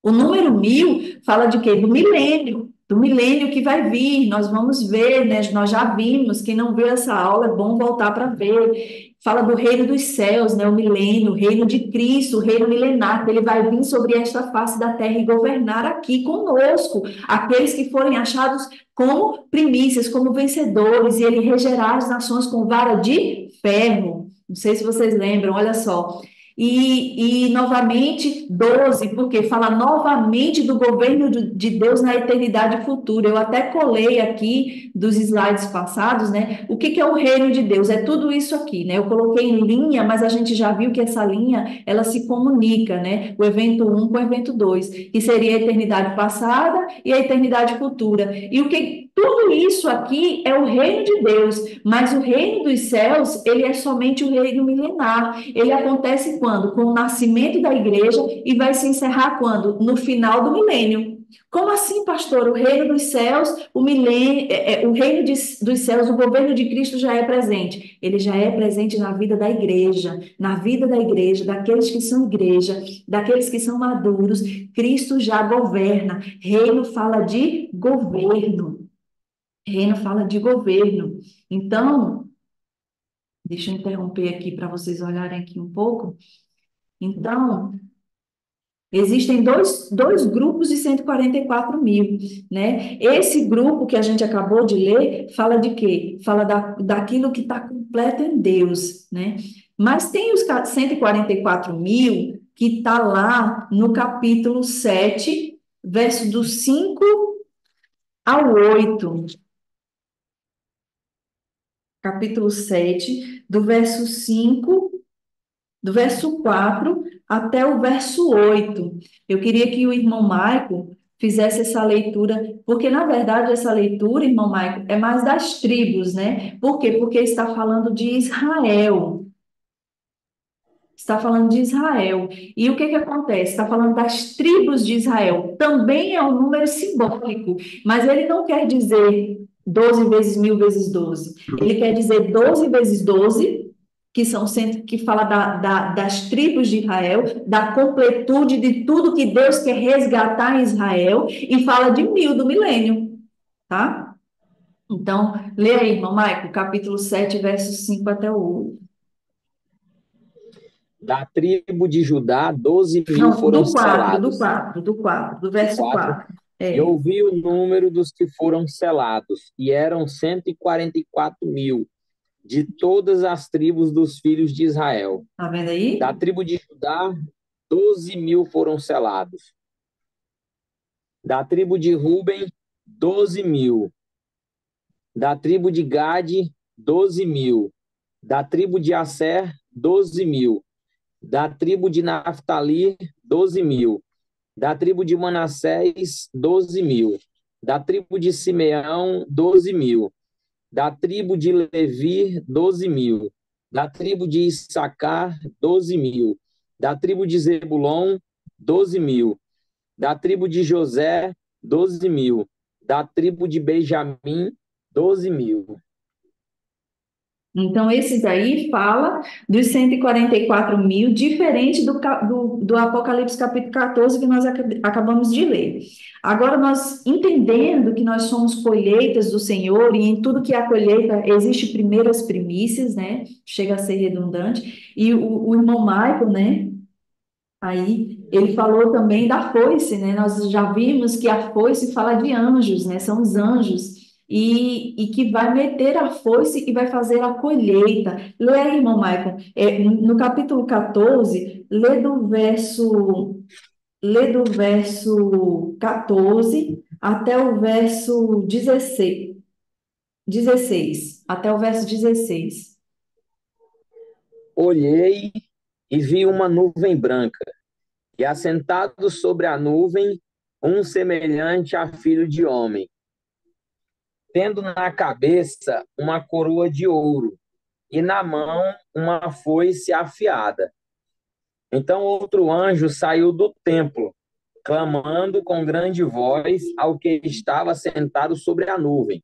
A: O número 1000 fala de quê? Do milênio que vai vir. Nós vamos ver, né? Nós já vimos. Quem não viu essa aula, é bom voltar para ver. Fala do reino dos céus, né? O milênio, o reino de Cristo, o reino milenar, que ele vai vir sobre esta face da terra e governar aqui conosco. Aqueles que forem achados como primícias, como vencedores, e ele regerá as nações com vara de ferro. Não sei se vocês lembram, olha só. E novamente, 12, porque fala novamente do governo de Deus na eternidade futura. Eu até colei aqui dos slides passados, né? O que é o reino de Deus? É tudo isso aqui, né? Eu coloquei em linha, mas a gente já viu que essa linha, ela se comunica, né? O evento 1 com o evento 2, que seria a eternidade passada e a eternidade futura. E tudo isso aqui é o reino de Deus, mas o reino dos céus, ele é somente o reino milenar. Ele acontece quando? Com o nascimento da igreja e vai se encerrar quando? No final do milênio. Como assim, pastor? O reino dos céus, o milênio, o reino dos céus, o governo de Cristo já é presente. Ele já é presente na vida da igreja, daqueles que são igreja, daqueles que são maduros. Cristo já governa. Reino fala de governo. Reino fala de governo. Então, deixa eu interromper aqui para vocês olharem aqui um pouco. Então, existem dois grupos de 144 mil, né? Esse grupo que a gente acabou de ler fala de quê? Fala daquilo que está completo em Deus, né? Mas tem os 144 mil que está lá no capítulo 7, verso do 5 ao 8. Capítulo 7, do verso 4 até o verso 8. Eu queria que o irmão Maico fizesse essa leitura, porque na verdade essa leitura, irmão Maico, é mais das tribos, né? Por quê? Porque está falando de Israel. Está falando de Israel. E o que acontece? Está falando das tribos de Israel. Também é um número simbólico, mas ele não quer dizer 12 vezes 1000 vezes 12. Ele quer dizer 12 vezes 12, que fala das tribos de Israel, da completude de tudo que Deus quer resgatar em Israel, e fala de 1000 do milênio, tá? Então, lê aí, irmão Maico, capítulo 7, versos 5 até o 8.
B: Da tribo de Judá, 12 mil
A: Não,
B: foram
A: do 4,
B: selados.
A: do verso
B: 4.
A: 4.
B: E ouvi o número dos que foram selados, e eram 144 mil, de todas as tribos dos filhos de Israel.
A: Tá vendo aí?
B: Da tribo de Judá, 12 mil foram selados. Da tribo de Ruben, 12 mil. Da tribo de Gade, 12 mil. Da tribo de Asser, 12.000. Da tribo de Naftali, 12.000. Da tribo de Manassés, 12.000. Da tribo de Simeão, 12.000. Da tribo de Levi, 12.000. Da tribo de Issacar, 12.000. Da tribo de Zebulon, 12.000. Da tribo de José, 12.000. Da tribo de Benjamim, 12.000.
A: Então, esses aí fala dos 144.000, diferente do Apocalipse capítulo 14, que nós acabamos de ler. Agora, nós entendendo que nós somos colheitas do Senhor, e em tudo que é a colheita existe primeiro as primícias, né? Chega a ser redundante. E o irmão Michael, né? Aí, ele falou também da foice, né? Nós já vimos que a foice fala de anjos, né? São os anjos. E que vai meter a foice e vai fazer a colheita. Lê aí, irmão Michael, no capítulo 14, lê do verso 14 até o verso 16, até o verso 16.
B: Olhei e vi uma nuvem branca, e assentado sobre a nuvem, um semelhante a filho de homem, tendo na cabeça uma coroa de ouro, e na mão uma foice afiada. Então outro anjo saiu do templo, clamando com grande voz ao que estava sentado sobre a nuvem: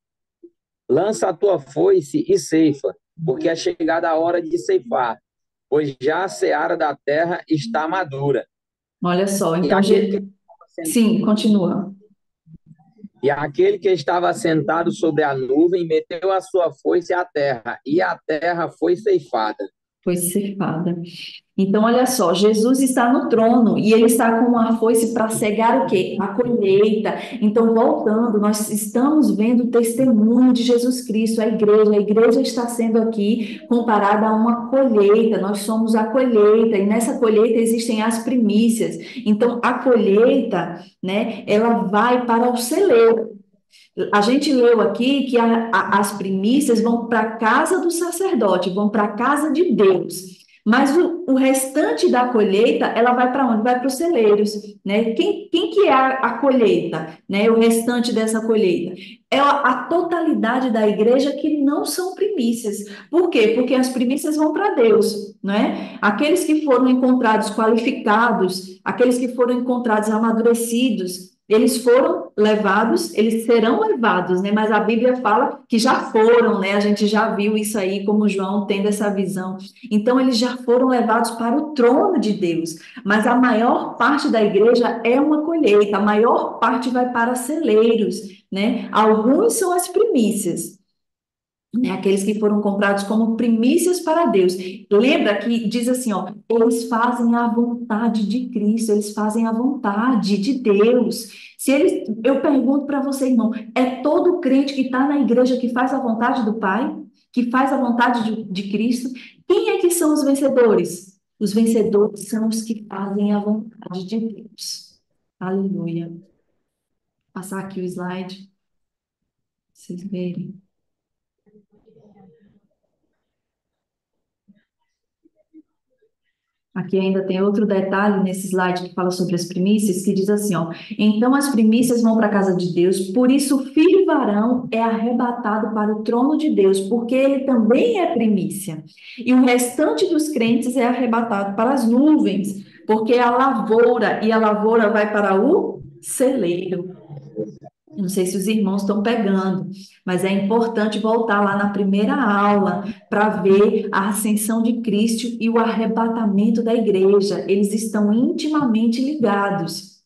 B: lança a tua foice e ceifa, porque é chegada a hora de ceifar, pois já a seara da terra está madura.
A: Olha só,
B: E
A: então,
B: aquele que,
A: sim, continua.
B: e aquele que estava sentado sobre a nuvem meteu a sua foice à terra, e a terra foi ceifada.
A: Foi ceifada. Então, olha só, Jesus está no trono e ele está com uma foice para cegar o quê? A colheita. Então, voltando, nós estamos vendo o testemunho de Jesus Cristo, a igreja está sendo aqui comparada a uma colheita, nós somos a colheita, e nessa colheita existem as primícias. Então, a colheita, né, ela vai para o celeiro. A gente leu aqui que as primícias vão para a casa do sacerdote, vão para a casa de Deus. Mas o restante da colheita, ela vai para onde? Vai para os celeiros, né? Quem que é a colheita, né? O restante dessa colheita? É a totalidade da igreja que não são primícias. Por quê? Porque as primícias vão para Deus, né? Aqueles que foram encontrados qualificados, aqueles que foram encontrados amadurecidos, eles foram levados, eles serão levados, né? Mas a Bíblia fala que já foram, né? A gente já viu isso aí, como João tendo essa visão. Então, eles já foram levados para o trono de Deus. Mas a maior parte da igreja é uma colheita, a maior parte vai para celeiros, né? Alguns são as primícias, né, aqueles que foram comprados como primícias para Deus. Lembra que diz assim, ó, eles fazem a vontade de Cristo, eles fazem a vontade de Deus. Se eles, eu pergunto para você, irmão, é todo crente que está na igreja que faz a vontade do Pai, que faz a vontade de Cristo? Quem é que são os vencedores? Os vencedores são os que fazem a vontade de Deus. Aleluia. Vou passar aqui o slide, pra vocês verem. Aqui ainda tem outro detalhe nesse slide que fala sobre as primícias, que diz assim, ó, então as primícias vão para a casa de Deus, por isso o filho varão é arrebatado para o trono de Deus, porque ele também é primícia. E o restante dos crentes é arrebatado para as nuvens, porque é a lavoura, e a lavoura vai para o celeiro. Eu não sei se os irmãos estão pegando, mas é importante voltar lá na primeira aula para ver a ascensão de Cristo e o arrebatamento da igreja. Eles estão intimamente ligados,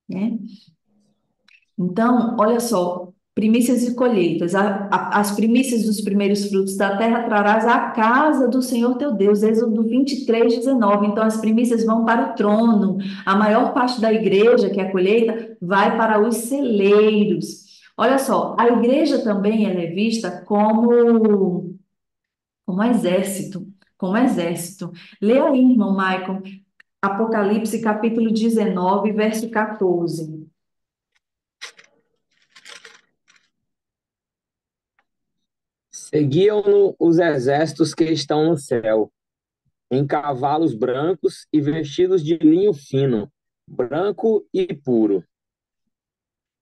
A: né? Então, olha só, primícias e colheitas. As primícias dos primeiros frutos da terra trarás à casa do Senhor teu Deus. Êxodo 23:19. Então, as primícias vão para o trono. A maior parte da igreja, que é a colheita, vai para os celeiros. Olha só, a igreja também ela é vista como exército. Como exército. Lê aí, irmão Michael, Apocalipse capítulo 19, verso 14.
B: Seguiam-no os exércitos que estão no céu, em cavalos brancos e vestidos de linho fino, branco e puro.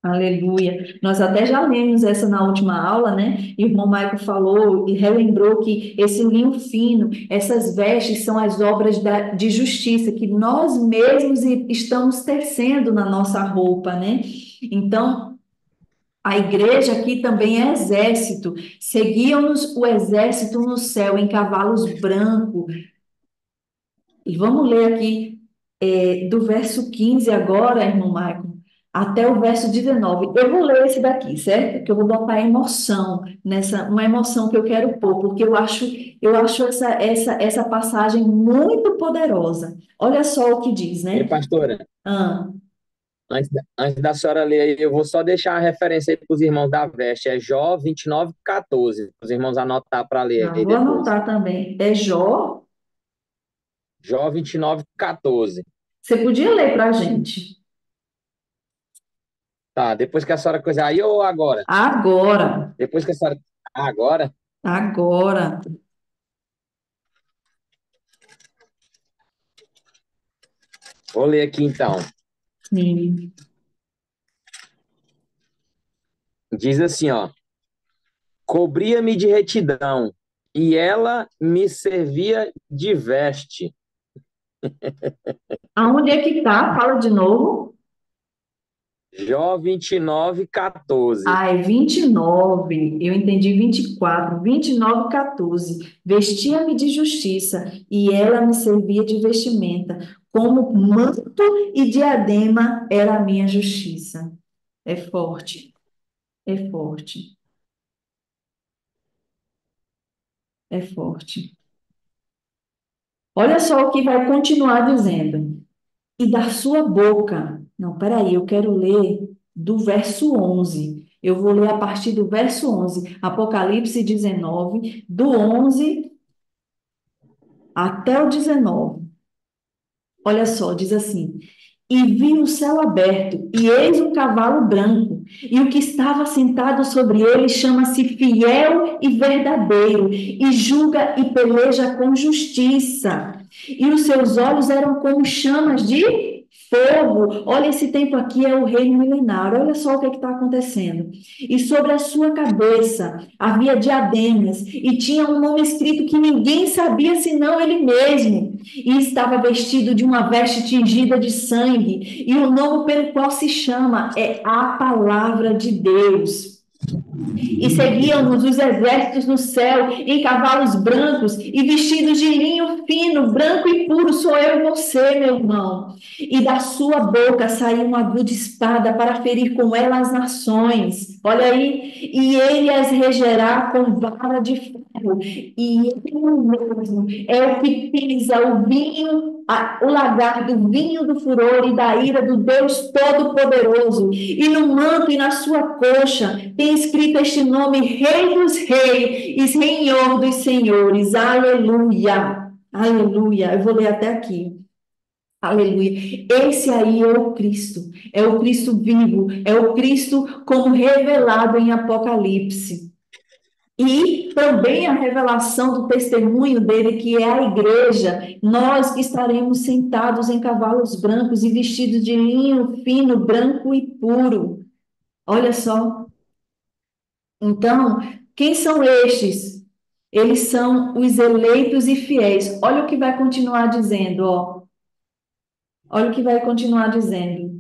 A: Aleluia. Nós até já lemos essa na última aula, né? E o irmão Maico falou e relembrou que esse linho fino, essas vestes são as obras de justiça que nós mesmos estamos tecendo na nossa roupa, né? Então, a igreja aqui também é exército. Seguíamos o exército no céu em cavalos brancos. E vamos ler aqui do verso 15 agora, irmão Michael, até o verso 19. Eu vou ler esse daqui, certo? Que eu vou botar emoção nessa, uma emoção que eu quero pôr, porque eu acho essa passagem muito poderosa. Olha só o que diz,
B: E,
A: né?
B: pastora,
A: Ah,
B: antes da senhora ler aí, eu vou só deixar a referência aí para os irmãos da veste. É Jó 29:14. Os irmãos anotar para ler
A: já
B: aí
A: vou
B: depois.
A: anotar também. É Jó.
B: Jó 29:14.
A: Você podia ler para a gente?
B: Tá, depois que a senhora coisa aí ou agora?
A: Agora.
B: Depois que a senhora. Agora?
A: Agora.
B: Vou ler aqui então.
A: Sim.
B: Diz assim, ó. Cobria-me de retidão, e ela me servia de veste.
A: Aonde é que tá? Fala de novo.
B: Jó 29:14.
A: Ah, é 29. Eu entendi 24. 29, 14. Vestia-me de justiça e ela me servia de vestimenta. Como manto e diadema era a minha justiça. É forte, é forte, é forte. Olha só o que vai continuar dizendo. E da sua boca. Não, peraí, eu quero ler do verso 11. Eu vou ler a partir do verso 11. Apocalipse 19, do 11 até o 19. Olha só, diz assim: E vi o céu aberto, e eis um cavalo branco, e o que estava sentado sobre ele chama-se Fiel e Verdadeiro, e julga e peleja com justiça. E os seus olhos eram como chamas de fogo. Olha, esse tempo aqui é o reino milenário. Olha só o que está acontecendo. E sobre a sua cabeça havia diademas, e tinha um nome escrito que ninguém sabia senão ele mesmo. E estava vestido de uma veste tingida de sangue, e o nome pelo qual se chama é a Palavra de Deus. E seguiam-nos os exércitos no céu, em cavalos brancos e vestidos de linho fino, branco e puro, sou eu e você, meu irmão. E da sua boca saiu uma aguda espada para ferir com ela as nações. Olha aí, e ele as regerá com vara de ferro, e ele mesmo é o que pisa o vinho, o lagar do vinho do furor e da ira do Deus Todo-Poderoso. E no manto e na sua coxa tem escrito este nome: Rei dos Reis e Senhor dos Senhores. Aleluia, aleluia. Eu vou ler até aqui. Aleluia. Esse aí é o Cristo vivo, é o Cristo como revelado em Apocalipse. E também a revelação do testemunho dele, que é a igreja, nós que estaremos sentados em cavalos brancos e vestidos de linho fino, branco e puro. Olha só. Então, quem são estes? Eles são os eleitos e fiéis. Olha o que vai continuar dizendo, ó. Olha o que vai continuar dizendo.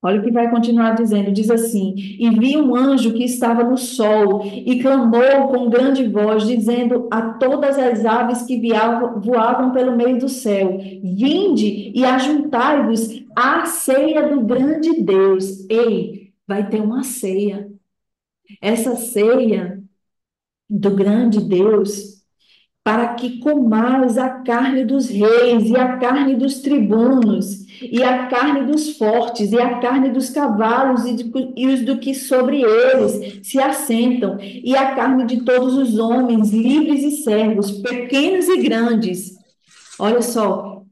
A: Olha o que vai continuar dizendo, diz assim: E vi um anjo que estava no sol e clamou com grande voz, dizendo a todas as aves que voavam pelo meio do céu: Vinde e ajuntai-vos à ceia do grande Deus. Ei, vai ter uma ceia. Essa ceia do grande Deus, para que comais a carne dos reis, e a carne dos tribunos, e a carne dos fortes, e a carne dos cavalos, e os do que sobre eles se assentam, e a carne de todos os homens, livres e servos, pequenos e grandes. Olha só,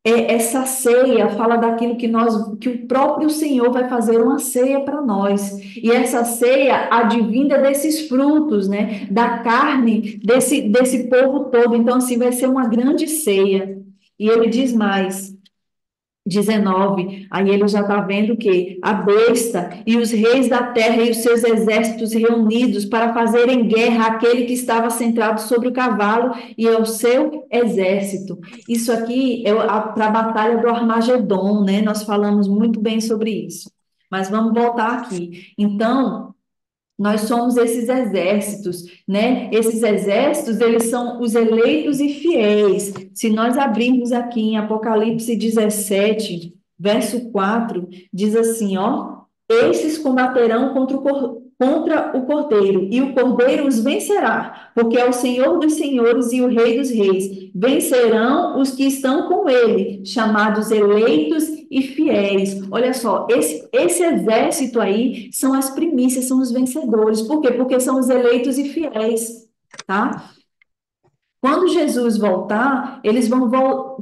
A: essa ceia fala daquilo que o próprio Senhor vai fazer uma ceia para nós. E essa ceia advinda desses frutos, né? Da carne desse povo todo. Então, assim, vai ser uma grande ceia. E ele diz mais. 19, aí ele já está vendo que a besta e os reis da terra e os seus exércitos reunidos para fazerem guerra àquele que estava sentado sobre o cavalo e ao seu exército. Isso aqui é para a batalha do Armagedon, né? Nós falamos muito bem sobre isso. Mas vamos voltar aqui. Então, nós somos esses exércitos, né? Esses exércitos, eles são os eleitos e fiéis. Se nós abrirmos aqui em Apocalipse 17, verso 4, diz assim, ó: esses combaterão contra o Cordeiro, e o Cordeiro os vencerá, porque é o Senhor dos senhores e o Rei dos reis. Vencerão os que estão com ele, chamados eleitos e fiéis. Olha só, esse exército aí são as primícias, são os vencedores. Por quê? Porque são os eleitos e fiéis, tá? Quando Jesus voltar,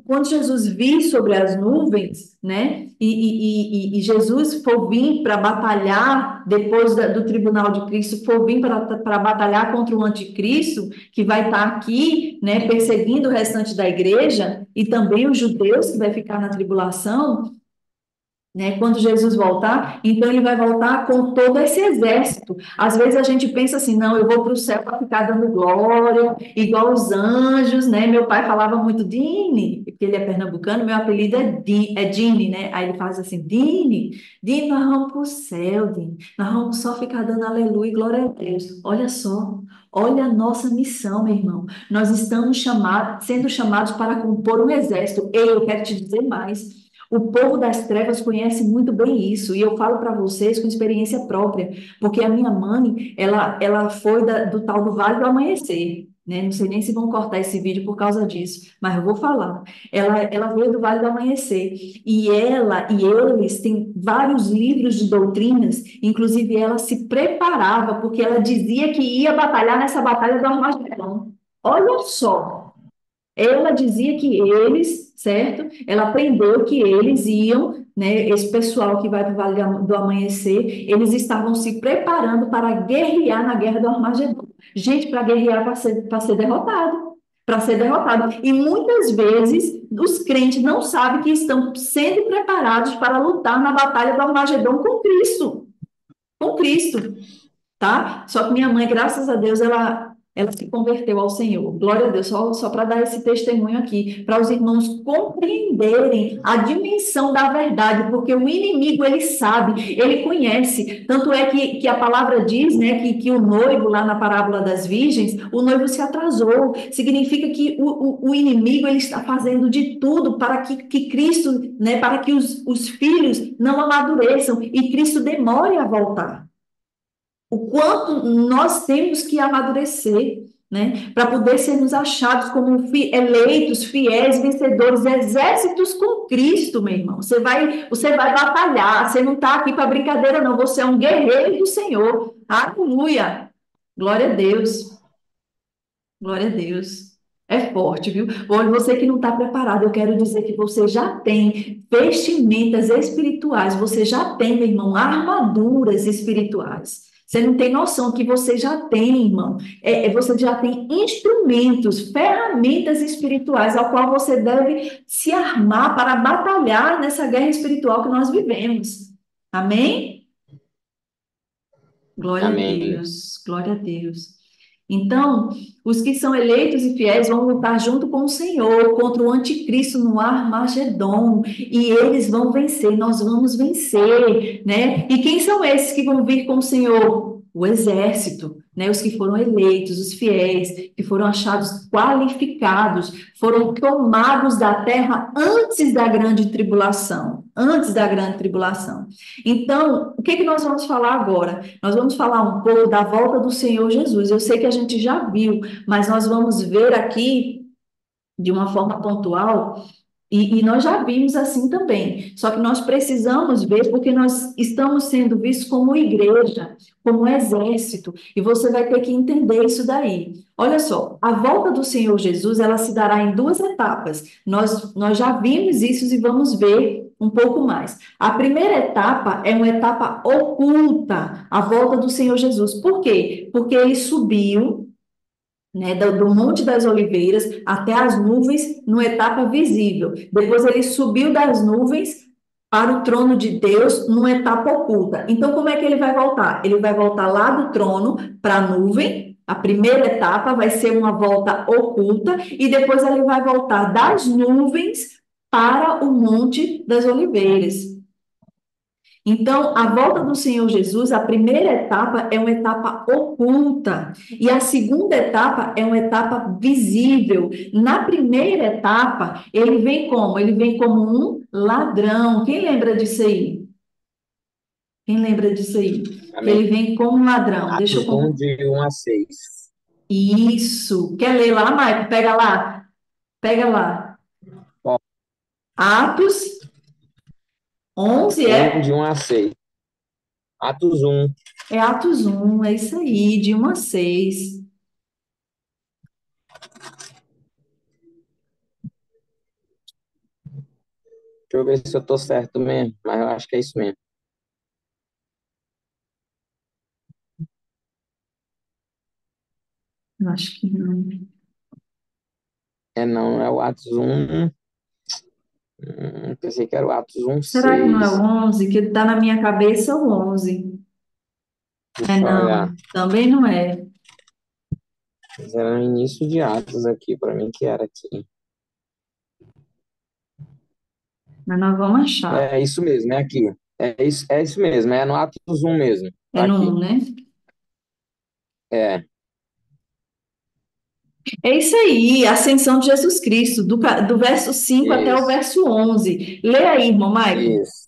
A: quando Jesus vir sobre as nuvens, né? E Jesus for vir para batalhar depois do tribunal de Cristo, for vir para batalhar contra o anticristo, que vai estar aqui, né? Perseguindo o restante da igreja e também os judeus que vai ficar na tribulação, né? Quando Jesus voltar, então ele vai voltar com todo esse exército. Às vezes a gente pensa assim, não, eu vou para o céu para ficar dando glória, igual os anjos, né? Meu pai falava muito Dini, porque ele é pernambucano, meu apelido é Dini, né? Aí ele faz assim, Dini, nós vamos para o céu, Dini, nós vamos só ficar dando aleluia e glória a Deus. Olha só, olha a nossa missão, meu irmão. Nós estamos sendo chamados para compor um exército. E eu quero te dizer mais. O povo das trevas conhece muito bem isso, e eu falo para vocês com experiência própria, porque a minha mãe, ela foi do tal do Vale do Amanhecer, né? Não sei nem se vão cortar esse vídeo por causa disso, mas eu vou falar. Ela veio do Vale do Amanhecer, e ela e eles têm vários livros de doutrinas, inclusive ela se preparava, porque ela dizia que ia batalhar nessa batalha do Armagedon. Olha só. Ela dizia que eles, certo? Ela aprendeu que eles iam, né? Esse pessoal que vai para o Vale do Amanhecer, eles estavam se preparando para guerrear na Guerra do Armagedon. Gente, para guerrear, para ser derrotado. Para ser derrotado. E muitas vezes os crentes não sabem que estão sendo preparados para lutar na batalha do Armagedon com Cristo. Com Cristo, tá? Só que minha mãe, graças a Deus, ela se converteu ao Senhor. Glória a Deus, só para dar esse testemunho aqui, para os irmãos compreenderem a dimensão da verdade, porque o inimigo, ele sabe, ele conhece. Tanto é que a palavra diz, né, que o noivo, lá na parábola das virgens, o noivo se atrasou. Significa que o inimigo, ele está fazendo de tudo para que Cristo, né, para que os filhos não amadureçam e Cristo demore a voltar. O quanto nós temos que amadurecer, né, para poder sermos achados como eleitos, fiéis, vencedores, exércitos com Cristo, meu irmão. Você vai batalhar, você não está aqui para brincadeira, não. Você é um guerreiro do Senhor. Aleluia! Glória a Deus. Glória a Deus. É forte, viu? Olha, você que não está preparado, eu quero dizer que você já tem vestimentas espirituais, você já tem, meu irmão, armaduras espirituais. Você não tem noção que você já tem, irmão. Você já tem instrumentos, ferramentas espirituais ao qual você deve se armar para batalhar nessa guerra espiritual que nós vivemos. Amém? Glória a
B: Amém.
A: Deus, glória a Deus. Então, os que são eleitos e fiéis vão lutar junto com o Senhor contra o anticristo no Armagedon, e eles vão vencer, nós vamos vencer, né? E quem são esses que vão vir com o Senhor? O exército, né? Os que foram eleitos, os fiéis, que foram achados qualificados, foram tomados da terra antes da grande tribulação, antes da grande tribulação. Então, o que nós vamos falar agora? Nós vamos falar um pouco da volta do Senhor Jesus. Eu sei que a gente já viu, mas nós vamos ver aqui, de uma forma pontual, E nós já vimos assim também. Só que nós precisamos ver, porque nós estamos sendo vistos como igreja, como exército, e você vai ter que entender isso daí. Olha só, a volta do Senhor Jesus, ela se dará em duas etapas. Nós já vimos isso e vamos ver um pouco mais. A primeira etapa é uma etapa oculta, a volta do Senhor Jesus. Por quê? Porque ele subiu, né, do Monte das Oliveiras até as nuvens, numa etapa visível. Depois ele subiu das nuvens para o trono de Deus, numa etapa oculta. Então, como é que ele vai voltar? Ele vai voltar lá do trono para a nuvem. A primeira etapa vai ser uma volta oculta, e depois ele vai voltar das nuvens para o Monte das Oliveiras. Então, a volta do Senhor Jesus, a primeira etapa é uma etapa oculta, e a segunda etapa é uma etapa visível. Na primeira etapa, ele vem como? Ele vem como um ladrão. Quem lembra disso aí? Quem lembra disso aí? Que
B: Amém.
A: ele vem como um ladrão. Deixa eu...
B: Atos 1, de 1 a 6.
A: Isso. Quer ler lá, Maicon? Pega lá. Pega lá.
B: Ó,
A: Atos 11,
B: 1, de
A: é?
B: 1 a 6. Atos 1.
A: É Atos 1, é isso aí, de 1 a 6.
B: Deixa eu ver se eu tô certo mesmo, mas eu acho que é isso mesmo.
A: Eu acho que não.
B: É não, é o Atos 1. Pensei que era o Atos 1,
A: Será que não é o
B: 6.
A: 11? Que está na minha cabeça o 11. É
B: Deixa eu olhar.
A: não, também não é.
B: Mas era no início de Atos aqui, para mim que era aqui.
A: Mas nós vamos achar.
B: É isso mesmo, é aqui. É isso mesmo, é no Atos 1 mesmo.
A: É
B: Tá
A: no
B: aqui.
A: 1, né?
B: É,
A: É isso aí, a ascensão de Jesus Cristo, do verso 5 até o
B: isso,
A: verso 11. Lê aí, irmão Maicon.
B: isso.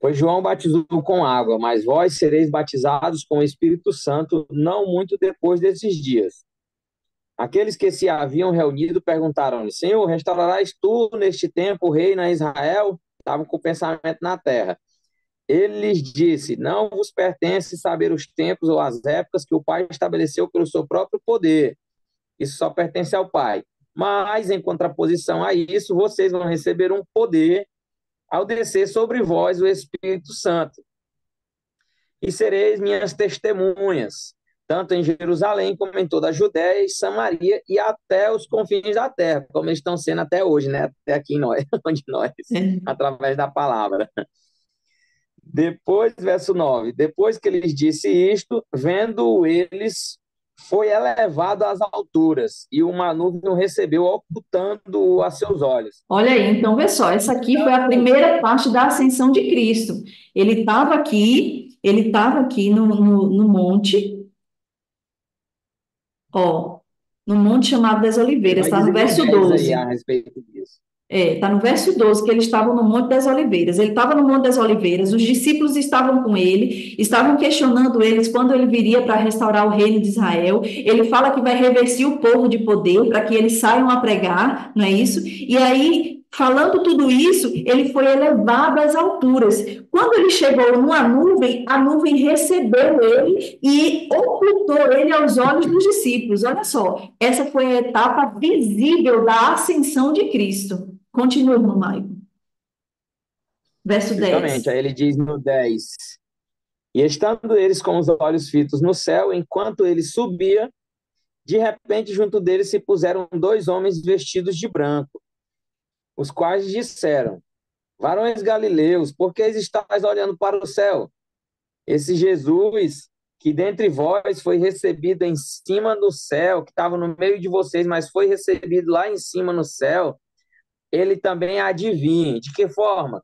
B: Pois João batizou com água, mas vós sereis batizados com o Espírito Santo não muito depois desses dias. Aqueles que se haviam reunido perguntaram-lhe: Senhor, restaurarás tu neste tempo o reino a Israel? Estavam com o pensamento na terra. Ele lhes disse: Não vos pertence saber os tempos ou as épocas que o Pai estabeleceu pelo seu próprio poder. Isso só pertence ao Pai. Mas, em contraposição a isso, vocês vão receber um poder ao descer sobre vós o Espírito Santo. E sereis minhas testemunhas, tanto em Jerusalém como em toda a Judéia e Samaria e até os confins da terra, como eles estão sendo até hoje, né? Até aqui em nós, onde nós,
A: É.
B: através da palavra. Depois, verso 9, depois que lhes disse isto, vendo eles, foi elevado às alturas, e uma nuvem o recebeu, ocultando-o a seus olhos.
A: Olha aí, então vê só, essa aqui foi a primeira parte da ascensão de Cristo. Ele estava aqui no monte, ó, no monte chamado das
B: Ele
A: Oliveiras,
B: vai
A: está no
B: dizer no
A: verso
B: 10 aí a
A: 12.
B: respeito disso.
A: Está no verso 12 que eles estavam no Monte das Oliveiras. Ele estava no Monte das Oliveiras, os discípulos estavam com ele, estavam questionando eles quando ele viria para restaurar o reino de Israel. Ele fala que vai revestir o povo de poder para que eles saiam a pregar, não é isso? E aí, falando tudo isso, ele foi elevado às alturas. Quando ele chegou numa nuvem, a nuvem recebeu ele e ocultou ele aos olhos dos discípulos. Olha só, essa foi a etapa visível da ascensão de Cristo. Continua, irmão Maicon. Verso
B: Justamente,
A: 10.
B: aí ele diz no 10, e estando eles com os olhos fitos no céu, enquanto ele subia, de repente junto deles se puseram dois homens vestidos de branco, os quais disseram: Varões galileus, por que estáis olhando para o céu? Esse Jesus, que dentre vós foi recebido em cima do céu, que estava no meio de vocês, mas foi recebido lá em cima no céu, ele também adivinha. De que forma?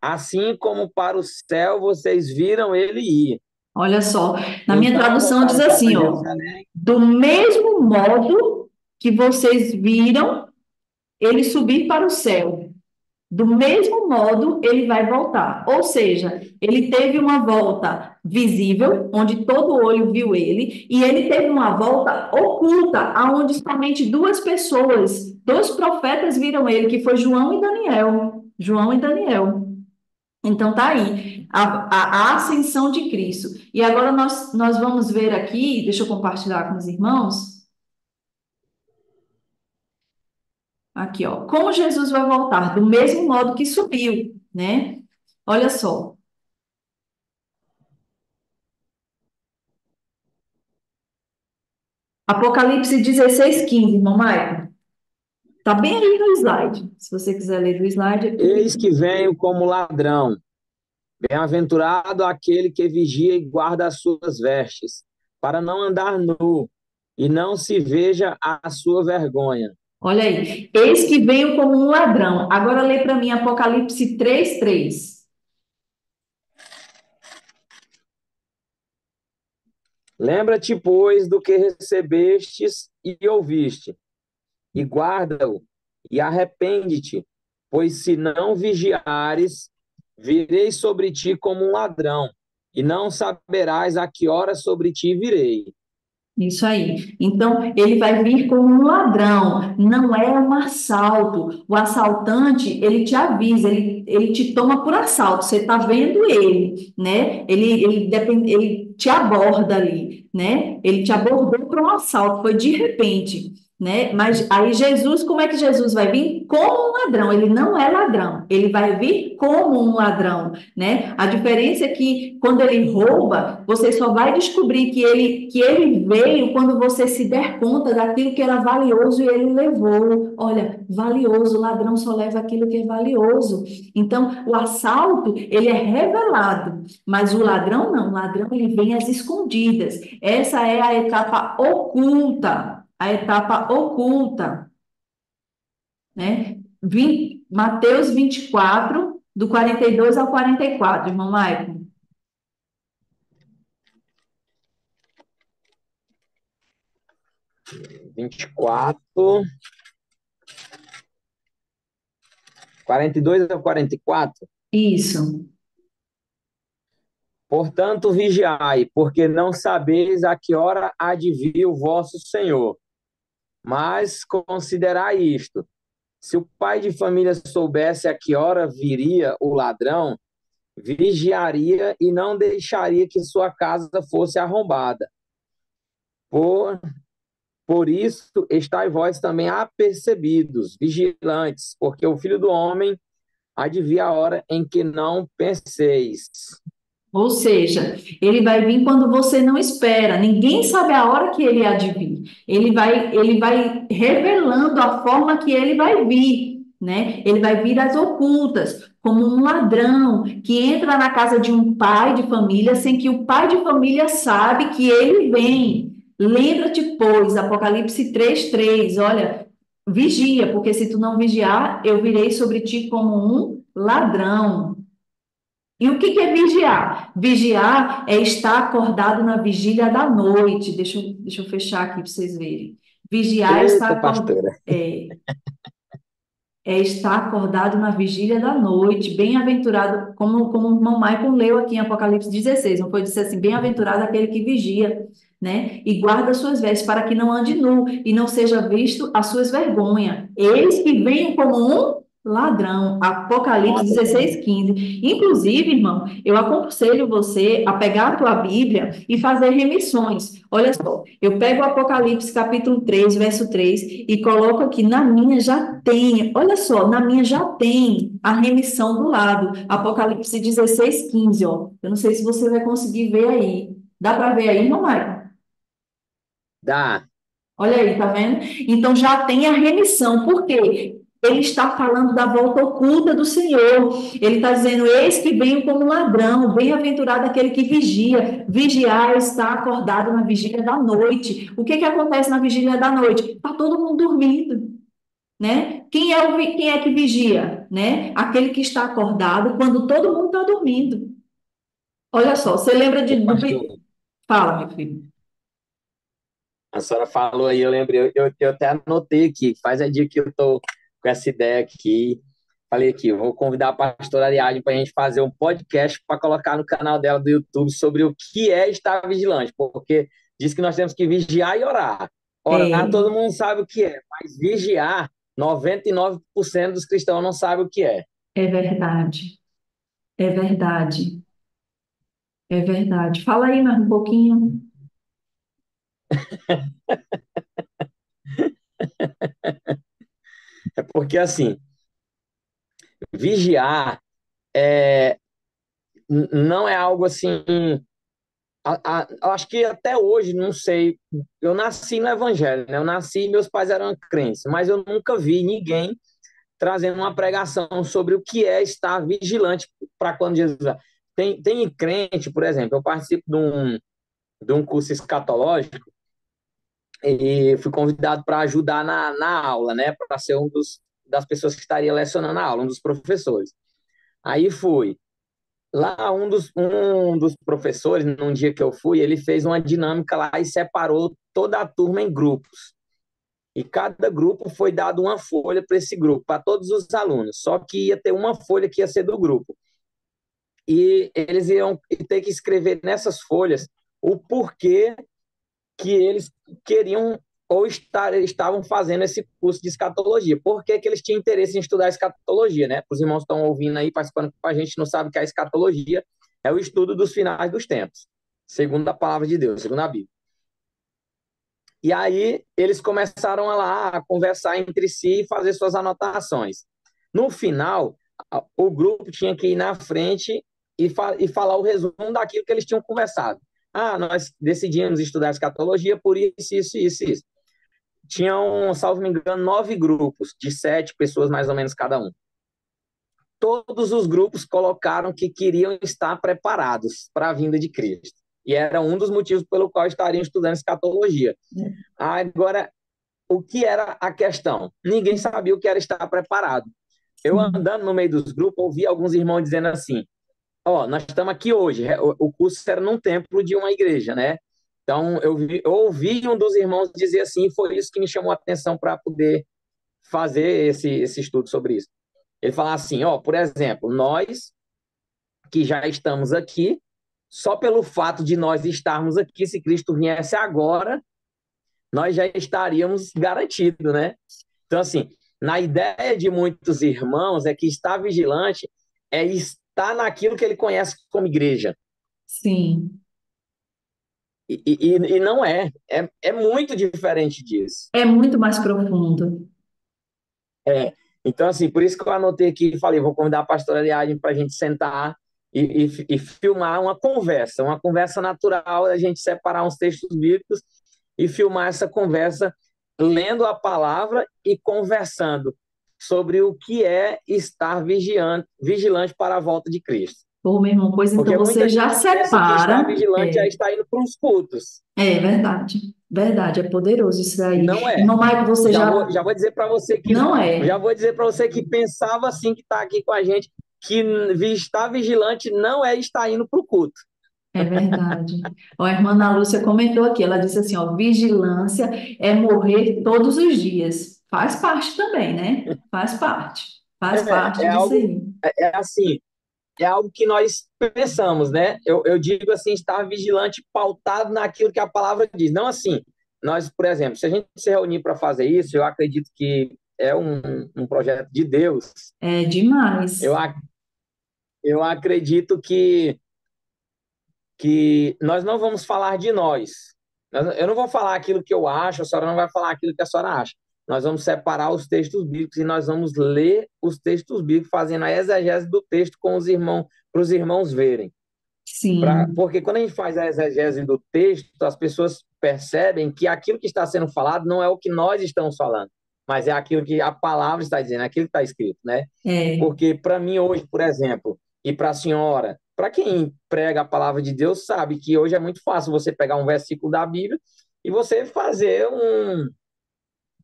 B: Assim como para o céu vocês viram ele ir.
A: Olha só, na minha
B: Então
A: tradução diz
B: voltaram para
A: assim, ó,
B: Jerusalém.
A: do mesmo modo que vocês viram ele subir para o céu. do mesmo modo ele vai voltar. Ou seja, ele teve uma volta visível, onde todo olho viu ele, e ele teve uma volta oculta, aonde somente duas pessoas, dois profetas viram ele, que foi João e Daniel. João e Daniel. Então, tá aí, a ascensão de Cristo. E agora nós vamos ver aqui, deixa eu compartilhar com os irmãos, aqui, ó, como Jesus vai voltar, do mesmo modo que subiu, né? Olha só, Apocalipse 16:15, irmão Maicon. Tá bem aí no slide. Se você quiser ler do slide, é
B: Eis
A: pequenininho.
B: que venho como ladrão. Bem-aventurado aquele que vigia e guarda as suas vestes, para não andar nu e não se veja a sua vergonha.
A: Olha aí, eis que veio como um ladrão. Agora lê para mim Apocalipse 3:3.
B: Lembra-te, pois, do que recebestes e ouviste, e guarda-o, e arrepende-te, pois se não vigiares, virei sobre ti como um ladrão, e não saberás a que hora sobre ti virei.
A: Isso aí. Então, ele vai vir como um ladrão, não é um assalto. O assaltante, ele te avisa, ele te toma por assalto, você está vendo ele, né? Ele te aborda ali, né? Ele te abordou para um assalto, foi de repente, né? Mas aí Jesus, como é que Jesus vai vir? Como um ladrão, ele não é ladrão, ele vai vir como um ladrão, né? A diferença é que quando ele rouba, você só vai descobrir que ele veio quando você se der conta daquilo que era valioso e ele levou. Olha, valioso, o ladrão só leva aquilo que é valioso. Então, o assalto, ele é revelado, mas o ladrão não, o ladrão ele vem às escondidas. Essa é a etapa oculta, né? Mateus 24, do 42 ao 44, irmão Maicon.
B: 24, 42 a 44.
A: Isso.
B: Portanto, vigiai, porque não sabeis a que hora há de vir o vosso Senhor. Mas considerai isto: se o pai de família soubesse a que hora viria o ladrão, vigiaria e não deixaria que sua casa fosse arrombada. Por, por isso, estai vós também apercebidos, vigilantes, porque o Filho do Homem há de vir a hora em que não penseis.
A: Ou seja, ele vai vir quando você não espera. Ninguém sabe a hora que ele há de vir. Ele vai revelando a forma que ele vai vir, né? Ele vai vir às ocultas, como um ladrão que entra na casa de um pai de família sem que o pai de família sabe que ele vem. Lembra-te, pois, Apocalipse 3:3. Olha, vigia, porque se tu não vigiar, eu virei sobre ti como um ladrão. E o que é vigiar? Vigiar é estar acordado na vigília da noite. Deixa eu fechar aqui para vocês verem. Vigiar é
B: Eita, pastora.
A: é estar acordado na vigília da noite. Bem-aventurado, como o irmão Michael leu aqui em Apocalipse 16, não foi dizer assim, bem-aventurado aquele que vigia, né? E guarda suas vestes para que não ande nu e não seja visto as suas vergonhas. Eles que venham como um ladrão. Apocalipse 16:15. Inclusive, irmão, eu aconselho você a pegar a tua Bíblia e fazer remissões. Olha só, eu pego o Apocalipse capítulo 3, verso 3 e coloco aqui, na minha já tem, olha só, na minha já tem a remissão do lado. Apocalipse 16:15, ó. Eu não sei se você vai conseguir ver aí. Dá para ver aí, irmão Maicon?
B: Dá.
A: Olha aí, tá vendo? Então já tem a remissão. Por quê? Ele está falando da volta oculta do Senhor. Ele está dizendo: eis que venho como um ladrão, bem-aventurado aquele que vigia. Vigiar está acordado na vigília da noite. O que que acontece na vigília da noite? Está todo mundo dormindo, né? Quem é que vigia, né? Aquele que está acordado quando todo mundo está dormindo. Olha só, você lembra
B: Ô,
A: de
B: pastor,
A: Fala, meu filho.
B: a senhora falou aí, eu lembrei, eu até anotei aqui, faz a dia que eu tô com essa ideia aqui, falei aqui, eu vou convidar a pastora Ariadne para a gente fazer um podcast para colocar no canal dela do YouTube sobre o que é estar vigilante, porque diz que nós temos que vigiar e orar. Orar,
A: É,
B: todo mundo sabe o que é, mas vigiar, 99% dos cristãos não sabem o que é.
A: é verdade, é verdade, é verdade. Fala aí mais um pouquinho.
B: É porque, assim, vigiar é, não é algo assim. Eu acho que até hoje, não sei. Eu nasci no Evangelho, né? Eu nasci e meus pais eram crentes, mas eu nunca vi ninguém trazendo uma pregação sobre o que é estar vigilante para quando Jesus. Tem crente, por exemplo, eu participo de um curso escatológico e fui convidado para ajudar na aula, né? Para ser das pessoas que estaria lecionando a aula, um dos professores. Aí fui. Lá, um dos professores, num dia que eu fui, ele fez uma dinâmica lá e separou toda a turma em grupos. E cada grupo foi dado uma folha para esse grupo, para todos os alunos. Só que ia ter uma folha que ia ser do grupo. E eles iam ter que escrever nessas folhas o porquê que eles queriam ou estavam fazendo esse curso de escatologia. Por que eles tinham interesse em estudar escatologia, né? Os irmãos estão ouvindo aí, participando com a gente, não sabe que a escatologia é o estudo dos finais dos tempos, segundo a palavra de Deus, segundo a Bíblia. E aí eles começaram a conversar entre si e fazer suas anotações. No final, o grupo tinha que ir na frente e falar o resumo daquilo que eles tinham conversado. Nós decidimos estudar escatologia por isso, isso, isso, isso. Tinham, salvo me engano, 9 grupos, de 7 pessoas mais ou menos cada um. Todos os grupos colocaram que queriam estar preparados para a vinda de Cristo. E era um dos motivos pelo qual estariam estudando escatologia. Agora, o que era a questão? Ninguém sabia o que era estar preparado. Eu andando no meio dos grupos, ouvi alguns irmãos dizendo assim, nós estamos aqui hoje, o curso era num templo de uma igreja, né? Então, eu ouvi um dos irmãos dizer assim, foi isso que me chamou a atenção para poder fazer esse estudo sobre isso. Ele fala assim, por exemplo, nós que já estamos aqui, só pelo fato de nós estarmos aqui, se Cristo viesse agora, nós já estaríamos garantidos, né? Então, assim, na ideia de muitos irmãos é que estar vigilante é estar naquilo que ele conhece como igreja.
A: Sim.
B: E não é muito diferente disso.
A: É muito mais profundo.
B: Então, assim, por isso que eu anotei aqui e falei, vou convidar a pastora Ariadne para a gente sentar e filmar uma conversa natural, a gente separar uns textos bíblicos e filmar essa conversa lendo a palavra e conversando sobre o que é estar vigilante para a volta de Cristo.
A: Pô, meu irmão, pois então
B: Porque
A: você
B: muita
A: já
B: gente pensa que estar
A: separa.
B: vigilante é estar indo para os cultos.
A: É verdade. Verdade, é poderoso isso
B: E
A: daí.
B: não é.
A: Irmão Maico, você
B: Já vou dizer para você que
A: não
B: já
A: é.
B: vou dizer para você que pensava assim que está aqui com a gente que estar vigilante não é estar indo para o culto.
A: É verdade. Ó, a irmã Ana Lúcia comentou aqui, ela disse assim, ó, vigilância é morrer todos os dias. Faz parte também, né? Faz parte. Faz parte
B: É
A: disso
B: algo
A: aí.
B: assim, é algo que nós pensamos, né? Eu digo assim, estar vigilante pautado naquilo que a palavra diz. Não assim, nós, por exemplo, se a gente se reunir para fazer isso, eu acredito que é um projeto de Deus.
A: É demais.
B: Eu acredito que nós não vamos falar de nós. Eu não vou falar aquilo que eu acho, a senhora não vai falar aquilo que a senhora acha. Nós vamos separar os textos bíblicos e nós vamos ler os textos bíblicos, fazendo a exegese do texto com os irmãos, para os irmãos verem.
A: Sim,
B: Porque quando a gente faz a exegese do texto, as pessoas percebem que aquilo que está sendo falado não é o que nós estamos falando, mas é aquilo que a palavra está dizendo, é aquilo que está escrito, né?
A: é,
B: Porque para mim hoje, por exemplo, e para a senhora, para quem prega a palavra de Deus, sabe que hoje é muito fácil você pegar um versículo da Bíblia e você fazer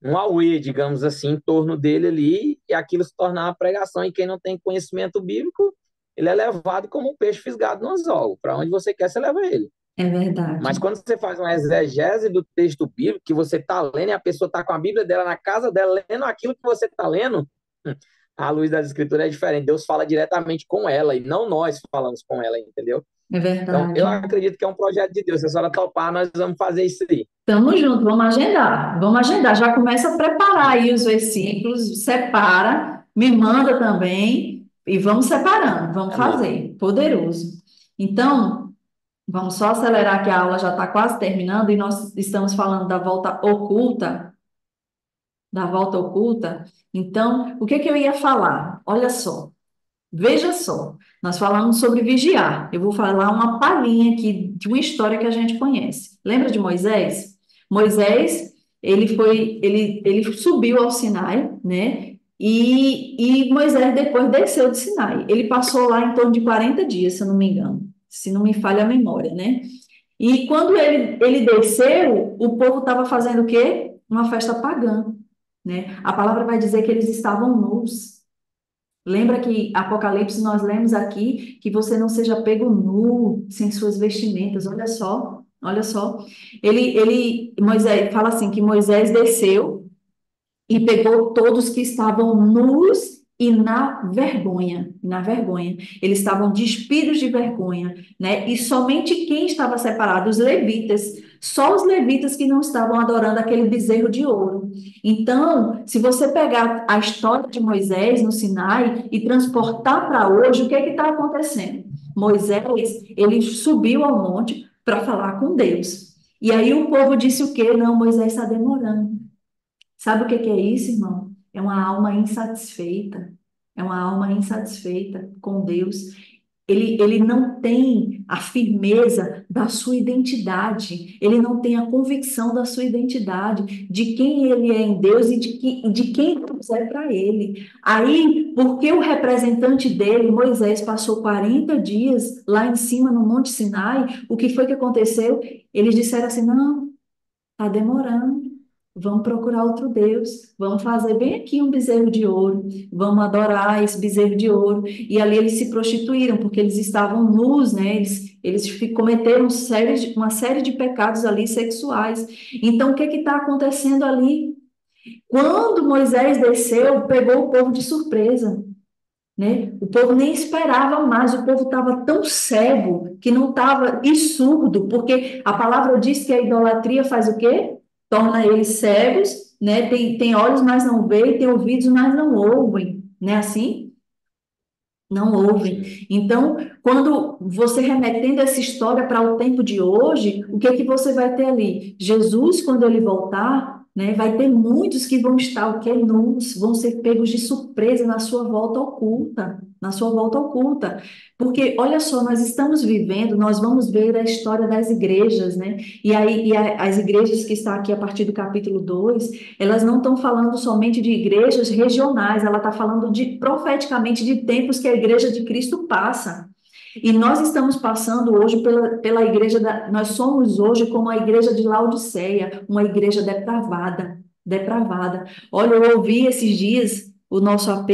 B: um auê, digamos assim, em torno dele ali, e aquilo se tornar uma pregação. E quem não tem conhecimento bíblico, ele é levado como um peixe fisgado no anzol. Para onde você quer, você leva ele.
A: é verdade.
B: Mas quando você faz uma exegese do texto bíblico, que você está lendo e a pessoa está com a Bíblia dela na casa dela, lendo aquilo que você está lendo, à luz das escrituras é diferente. Deus fala diretamente com ela e não nós falamos com ela, entendeu?
A: É
B: Então, eu
A: verdade.
B: acredito que é um projeto de Deus. Se a senhora topar, nós vamos fazer isso aí.
A: Tamo junto, vamos agendar. Vamos agendar. Já começa a preparar aí os versículos, separa, me manda também e vamos separando, vamos
B: Amém.
A: fazer. Poderoso. Então, vamos só acelerar que a aula já está quase terminando e nós estamos falando da volta oculta, da volta oculta. Então, o que que eu ia falar? Olha só. Veja só, nós falamos sobre vigiar. Eu vou falar uma palhinha aqui de uma história que a gente conhece. Lembra de Moisés? Moisés, ele subiu ao Sinai, né? E Moisés depois desceu do Sinai. Ele passou lá em torno de 40 dias, se eu não me engano, se não me falha a memória, né? E quando ele desceu, o povo estava fazendo o quê? Uma festa pagã, né? A palavra vai dizer que eles estavam nus. Lembra que Apocalipse nós lemos aqui que você não seja pego nu, sem suas vestimentas. Olha só, olha só. Moisés fala assim que Moisés desceu e pegou todos que estavam nus e na vergonha, na vergonha. Eles estavam despidos de vergonha, né? E somente quem estava separado, os levitas, só os levitas que não estavam adorando aquele bezerro de ouro. Então, se você pegar a história de Moisés no Sinai e transportar para hoje, o que está acontecendo? Moisés, ele subiu ao monte para falar com Deus. E aí o povo disse o quê? Não, Moisés está demorando. Sabe o que que é isso, irmão? É uma alma insatisfeita. É uma alma insatisfeita com Deus. Ele não tem a firmeza da sua identidade. Ele não tem a convicção da sua identidade, de quem ele é em Deus e de quem Deus é para ele. Aí, porque o representante dele, Moisés, passou 40 dias lá em cima no Monte Sinai, o que foi que aconteceu? Eles disseram assim: não, está demorando. Vamos procurar outro Deus. Vamos fazer bem aqui um bezerro de ouro. Vamos adorar esse bezerro de ouro. E ali eles se prostituíram, porque eles estavam nus, né? Eles cometeram uma série de pecados ali sexuais. Então, o que está acontecendo ali? Quando Moisés desceu, pegou o povo de surpresa, né? O povo nem esperava mais, o povo estava tão cego que não estava, e surdo, porque a palavra diz que a idolatria faz o quê? Torna eles cegos, né? Tem olhos, mas não veem, tem ouvidos, mas não ouvem, né? Assim? Não ouvem.
B: Sim.
A: Então, quando você remetendo essa história para o tempo de hoje, o que que você vai ter ali? Jesus, quando ele voltar, né, vai ter muitos que vão estar o quê? Nus, vão ser pegos de surpresa na sua volta oculta, na sua volta oculta. Porque, olha só, nós estamos vivendo, nós vamos ver a história das igrejas, né? E aí, as igrejas que estão aqui a partir do capítulo 2, elas não estão falando somente de igrejas regionais, ela está falando profeticamente de tempos que a igreja de Cristo passa. E nós estamos passando hoje pela igreja, nós somos hoje como a igreja de Laodiceia, uma igreja depravada, depravada. Olha, eu ouvi esses dias o nosso AP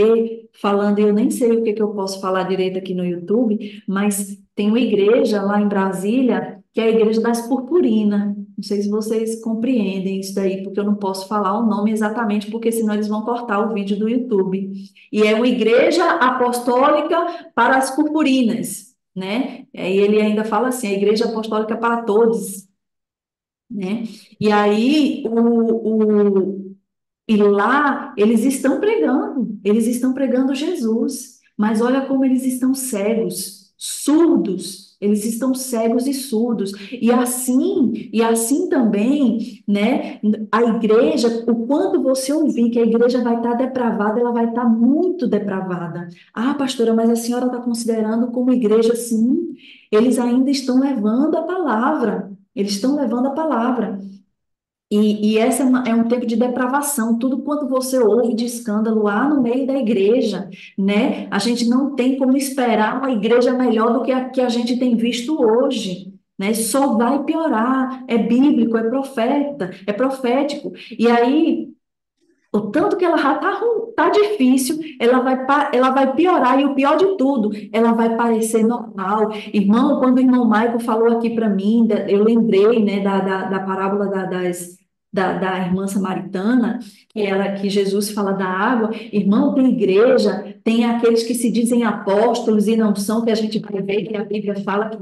A: falando, e eu nem sei o que eu posso falar direito aqui no YouTube, mas tem uma igreja lá em Brasília, que é a igreja das purpurinas. Não sei se vocês compreendem isso daí, porque eu não posso falar o nome exatamente, porque senão eles vão cortar o vídeo do YouTube. E é uma igreja apostólica para as purpurinas, né? E ele ainda fala assim, a igreja apostólica para todos, né? E aí, e lá eles estão pregando Jesus, mas olha como eles estão cegos, surdos, eles estão cegos e surdos. E assim também, né, a igreja, o quanto você ouvir que a igreja vai estar depravada, ela vai estar muito depravada. Ah, pastora, mas a senhora está considerando como igreja, sim, eles ainda estão levando a palavra, eles estão levando a palavra. E essa é um tempo de depravação, tudo quanto você ouve de escândalo lá no meio da igreja, né? A gente não tem como esperar uma igreja melhor do que a que a gente tem visto hoje, né? Só vai piorar, é bíblico, é profeta, é profético. E aí, o tanto que ela já tá difícil, ela vai piorar, e o pior de tudo, ela vai parecer normal. Irmão, quando o irmão Maico falou aqui para mim, eu lembrei, né, da parábola da irmã samaritana, que Jesus fala da água, irmão, tem igreja, tem aqueles que se dizem apóstolos e não são, que a gente vai ver que a Bíblia fala que,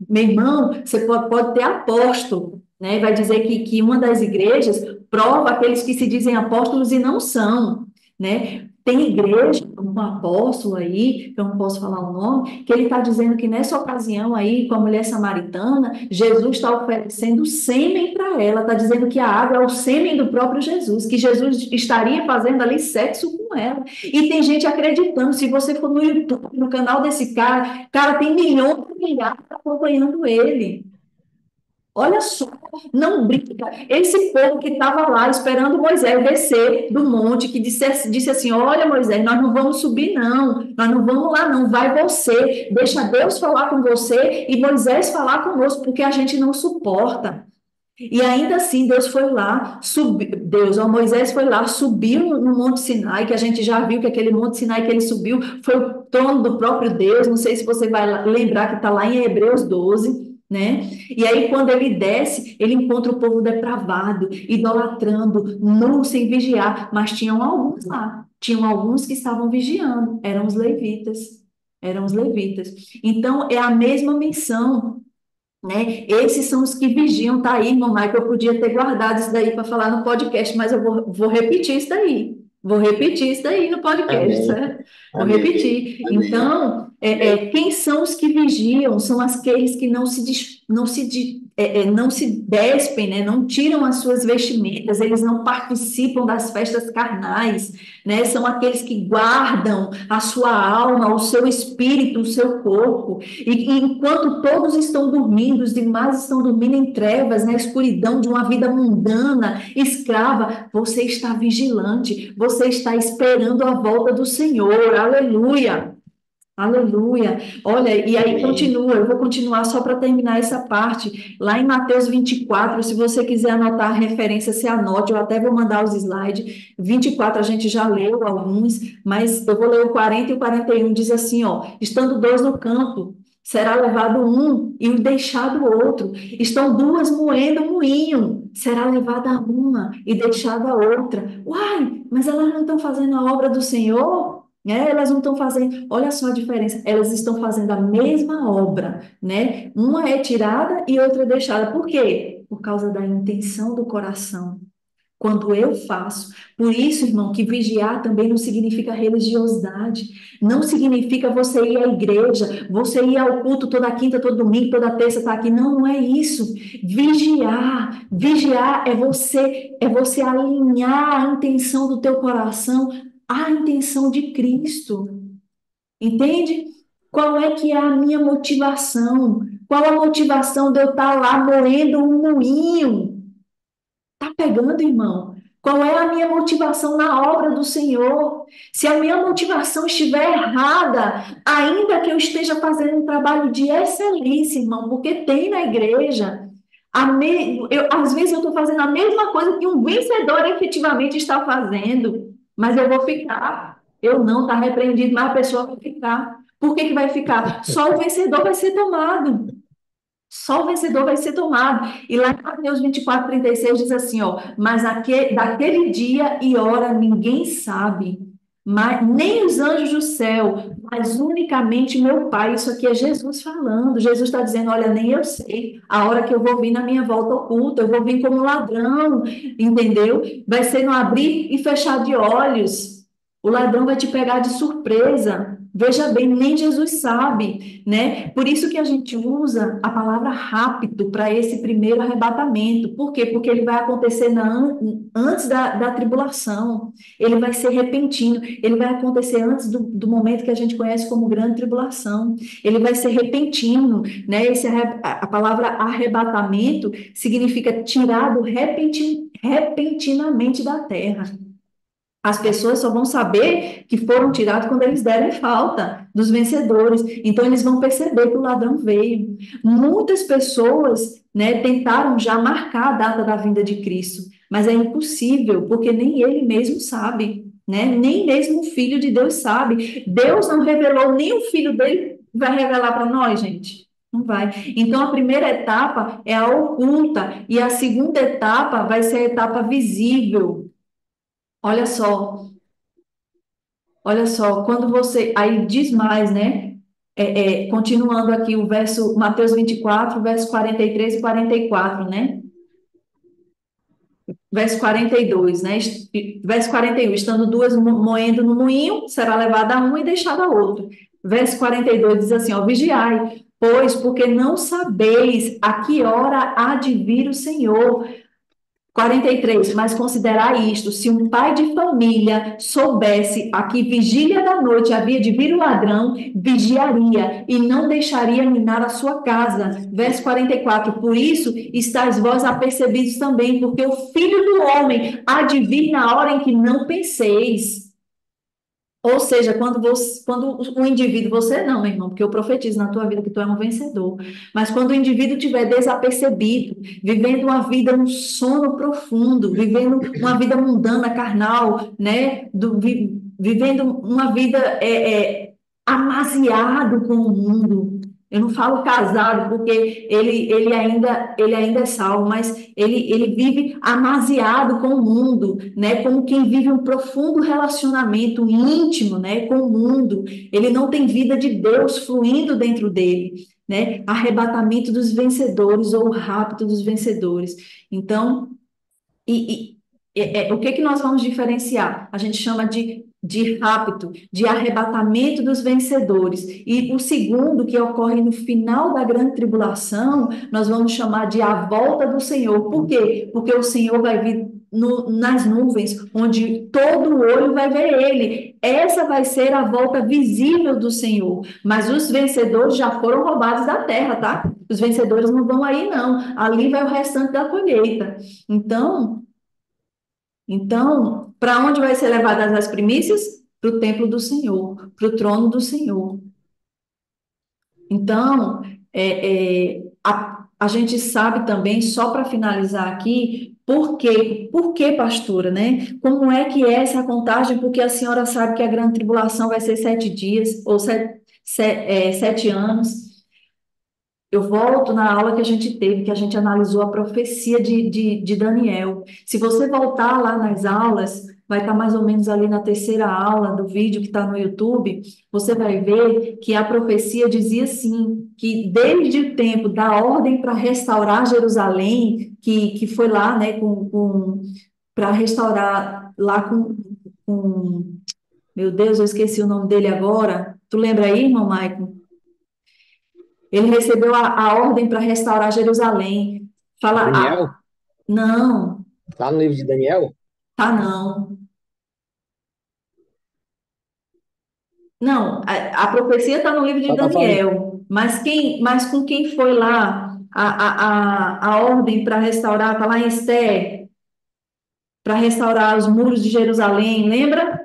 A: meu irmão, você pode ter apóstolo, né? Vai dizer que uma das igrejas prova aqueles que se dizem apóstolos e não são, né? Tem igreja, um apóstolo aí, que eu não posso falar o nome, que ele está dizendo que nessa ocasião aí, com a mulher samaritana, Jesus está oferecendo sêmen para ela, está dizendo que a água é o sêmen do próprio Jesus, que Jesus estaria fazendo ali sexo com ela. E tem gente acreditando, se você for no YouTube, no canal desse cara tem milhões de milhares acompanhando ele. Olha só, não brinca. Esse povo que estava lá esperando Moisés descer do monte, que disse assim: Olha, Moisés, nós não vamos subir, não, nós não vamos lá, não, vai você, deixa Deus falar com você e Moisés falar conosco, porque a gente não suporta. E ainda assim, Deus foi lá, Moisés foi lá, subiu no Monte Sinai, que a gente já viu que aquele Monte Sinai que ele subiu foi o trono do próprio Deus. Não sei se você vai lembrar que está lá em Hebreus 12. Né? E aí, quando ele desce, ele encontra o povo depravado, idolatrando, nu, sem vigiar, mas tinham alguns lá, tinham alguns que estavam vigiando, eram os levitas, eram os levitas. Então, é a mesma menção, né? Esses são os que vigiam, tá aí, irmão Michael, eu podia ter guardado isso daí para falar no podcast, mas eu vou repetir isso daí. Vou repetir isso daí no podcast,
B: Amém.
A: certo? Vou
B: Amém.
A: repetir. Então, quem são os que vigiam? São aqueles que não se despem, né? Não tiram as suas vestimentas, eles não participam das festas carnais, né? São aqueles que guardam a sua alma, o seu espírito, o seu corpo. E enquanto todos estão dormindo, os demais estão dormindo em trevas, na escuridão de uma vida mundana, escrava, você está vigilante, você está esperando a volta do Senhor. Aleluia! Aleluia. Olha, e aí continua, eu vou continuar só para terminar essa parte. Lá em Mateus 24, se você quiser anotar a referência, se anote, eu até vou mandar os slides. 24 a gente já leu alguns, mas eu vou ler o 40 e o 41, diz assim, ó, estando dois no campo, será levado um e deixado o outro. Estão duas moendo o moinho, será levada uma e deixada a outra. Uai, mas elas não estão fazendo a obra do Senhor? Elas não estão fazendo, olha só a diferença, elas estão fazendo a mesma obra, né? Uma é tirada e outra é deixada. Por quê? Por causa da intenção do coração. Quando eu faço. Por isso, irmão, que vigiar também não significa religiosidade. Não significa você ir à igreja, você ir ao culto toda quinta, todo domingo, toda terça, tá aqui. Não, não é isso. Vigiar é você alinhar a intenção do teu coração à intenção de Cristo. Entende? Qual é que é a minha motivação? Qual a motivação de eu estar lá moendo um moinho? Tá pegando, irmão? Qual é a minha motivação na obra do Senhor? Se a minha motivação estiver errada, ainda que eu esteja fazendo um trabalho de excelência, irmão, porque tem na igreja, às vezes eu estou fazendo a mesma coisa que um vencedor efetivamente está fazendo, mas eu vou ficar. Eu não, está repreendido, mas a pessoa vai ficar. Por que vai ficar? Só o vencedor vai ser tomado. Só o vencedor vai ser tomado. E lá em Mateus 24, 36 diz assim, ó, mas daquele dia e hora ninguém sabe, nem os anjos do céu, mas unicamente meu Pai. Isso aqui é Jesus falando. Jesus está dizendo, olha, nem eu sei a hora que eu vou vir na minha volta oculta, eu vou vir como ladrão, entendeu? Vai ser no abrir e fechar de olhos. O ladrão vai te pegar de surpresa. Veja bem, nem Jesus sabe, né? Por isso que a gente usa a palavra rápido para esse primeiro arrebatamento. Por quê? Porque ele vai acontecer antes da tribulação. Ele vai ser repentino. Ele vai acontecer antes do momento que a gente conhece como grande tribulação. Ele vai ser repentino, né? A palavra arrebatamento significa tirado repentinamente da terra. As pessoas só vão saber que foram tirados quando eles derem falta dos vencedores. Então, eles vão perceber que o ladrão veio. Muitas pessoas, né, tentaram já marcar a data da vinda de Cristo, mas é impossível, porque nem ele mesmo sabe, né? Nem mesmo o Filho de Deus sabe. Deus não revelou, nem o Filho dele vai revelar para nós, gente. Não vai. Então, a primeira etapa é a oculta, e a segunda etapa vai ser a etapa visível. Olha só, olha só, quando você. Aí diz mais, né? Continuando aqui o verso, Mateus 24, verso 43 e 44, né? Verso 42, né? Verso 41, estando duas moendo no moinho, será levada uma e deixada a outra. Verso 42 diz assim, ó, vigiai, pois, porque não sabeis a que hora há de vir o Senhor. 43, mas considerai isto, se um pai de família soubesse a que vigília da noite havia de vir o ladrão, vigiaria e não deixaria minar a sua casa. Verso 44, por isso estáis vós apercebidos também, porque o Filho do Homem há de vir na hora em que não penseis. Ou seja, quando o indivíduo, você não, meu irmão, porque eu profetizo na tua vida que tu é um vencedor, mas quando o indivíduo estiver desapercebido, vivendo uma vida no sono profundo, vivendo uma vida mundana, carnal, né, vivendo uma vida amaziado com o mundo. Eu não falo casado, porque ele ainda é salvo, mas ele vive amaziado com o mundo, né? Como quem vive um profundo relacionamento íntimo, né? Com o mundo. Ele não tem vida de Deus fluindo dentro dele, né? Arrebatamento dos vencedores ou o rapto dos vencedores. Então, o que que nós vamos diferenciar? A gente chama de rapto, de arrebatamento dos vencedores. E o segundo, que ocorre no final da grande tribulação, nós vamos chamar de a volta do Senhor. Por quê? Porque o Senhor vai vir nas nuvens, onde todo olho vai ver ele. Essa vai ser a volta visível do Senhor. Mas os vencedores já foram roubados da terra, tá? Os vencedores não vão aí, não. Ali vai o restante da colheita. Então, para onde vai ser levadas as primícias? Para o templo do Senhor, para o trono do Senhor. Então, a gente sabe também, só para finalizar aqui, por que, pastora, né? Como é que é essa contagem? Porque a senhora sabe que a grande tribulação vai ser 7 dias, ou 7 anos. Eu volto na aula que a gente teve, que a gente analisou a profecia de Daniel. Se você voltar lá nas aulas, vai estar mais ou menos ali na terceira aula do vídeo que está no YouTube, você vai ver que a profecia dizia assim, que desde o tempo da ordem para restaurar Jerusalém, que foi lá, né, para restaurar lá meu Deus, eu esqueci o nome dele agora. Tu lembra aí, irmão Maicon? Ele recebeu a ordem para restaurar Jerusalém. Fala,
B: Daniel?
A: não,
B: Tá no livro de Daniel?
A: tá não. Não, a profecia está no livro de
B: Só tá falando.
A: Daniel, mas com quem foi lá a ordem para restaurar? Está lá em Esther, para restaurar os muros de Jerusalém, lembra?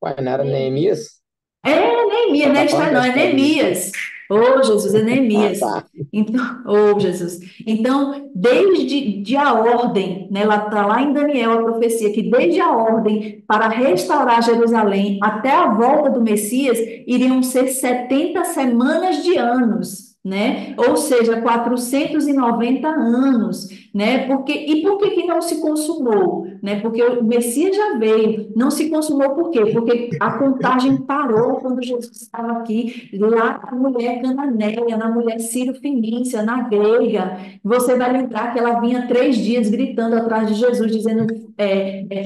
B: Ué, não era Neemias?
A: Neemias,
B: Só
A: não é
B: tá falando
A: Esther,
B: da
A: não, é
B: história de.
A: Neemias. Oh, Jesus, é
B: Ah,
A: Neemias.
B: tá.
A: Então, oh, Jesus. Então, desde a ordem, né, lá está lá em Daniel a profecia, que desde a ordem para restaurar Jerusalém até a volta do Messias, iriam ser 70 semanas de anos, né? Ou seja, 490 anos, né? E por que que não se consumou, né? Porque o Messias já veio, não se consumou por quê? Porque a contagem parou quando Jesus estava aqui, lá na mulher cananeia, na mulher sírio-fenícia, na grega. Você vai lembrar que ela vinha 3 dias gritando atrás de Jesus, dizendo,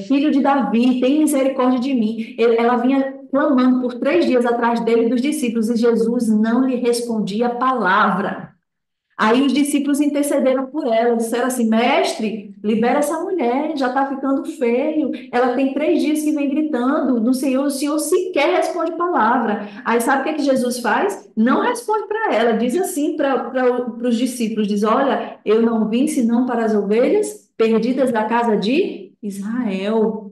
A: filho de Davi, tem misericórdia de mim. Ela vinha clamando por 3 dias atrás dele e dos discípulos, e Jesus não lhe respondia palavra. Aí os discípulos intercederam por ela, disseram assim, mestre, libera essa mulher, já está ficando feio, ela tem 3 dias que vem gritando no Senhor, o Senhor sequer responde palavra. Aí sabe o que é que Jesus faz? Não responde para ela, diz assim para os discípulos, diz, olha, eu não vim senão para as ovelhas perdidas da casa de Israel.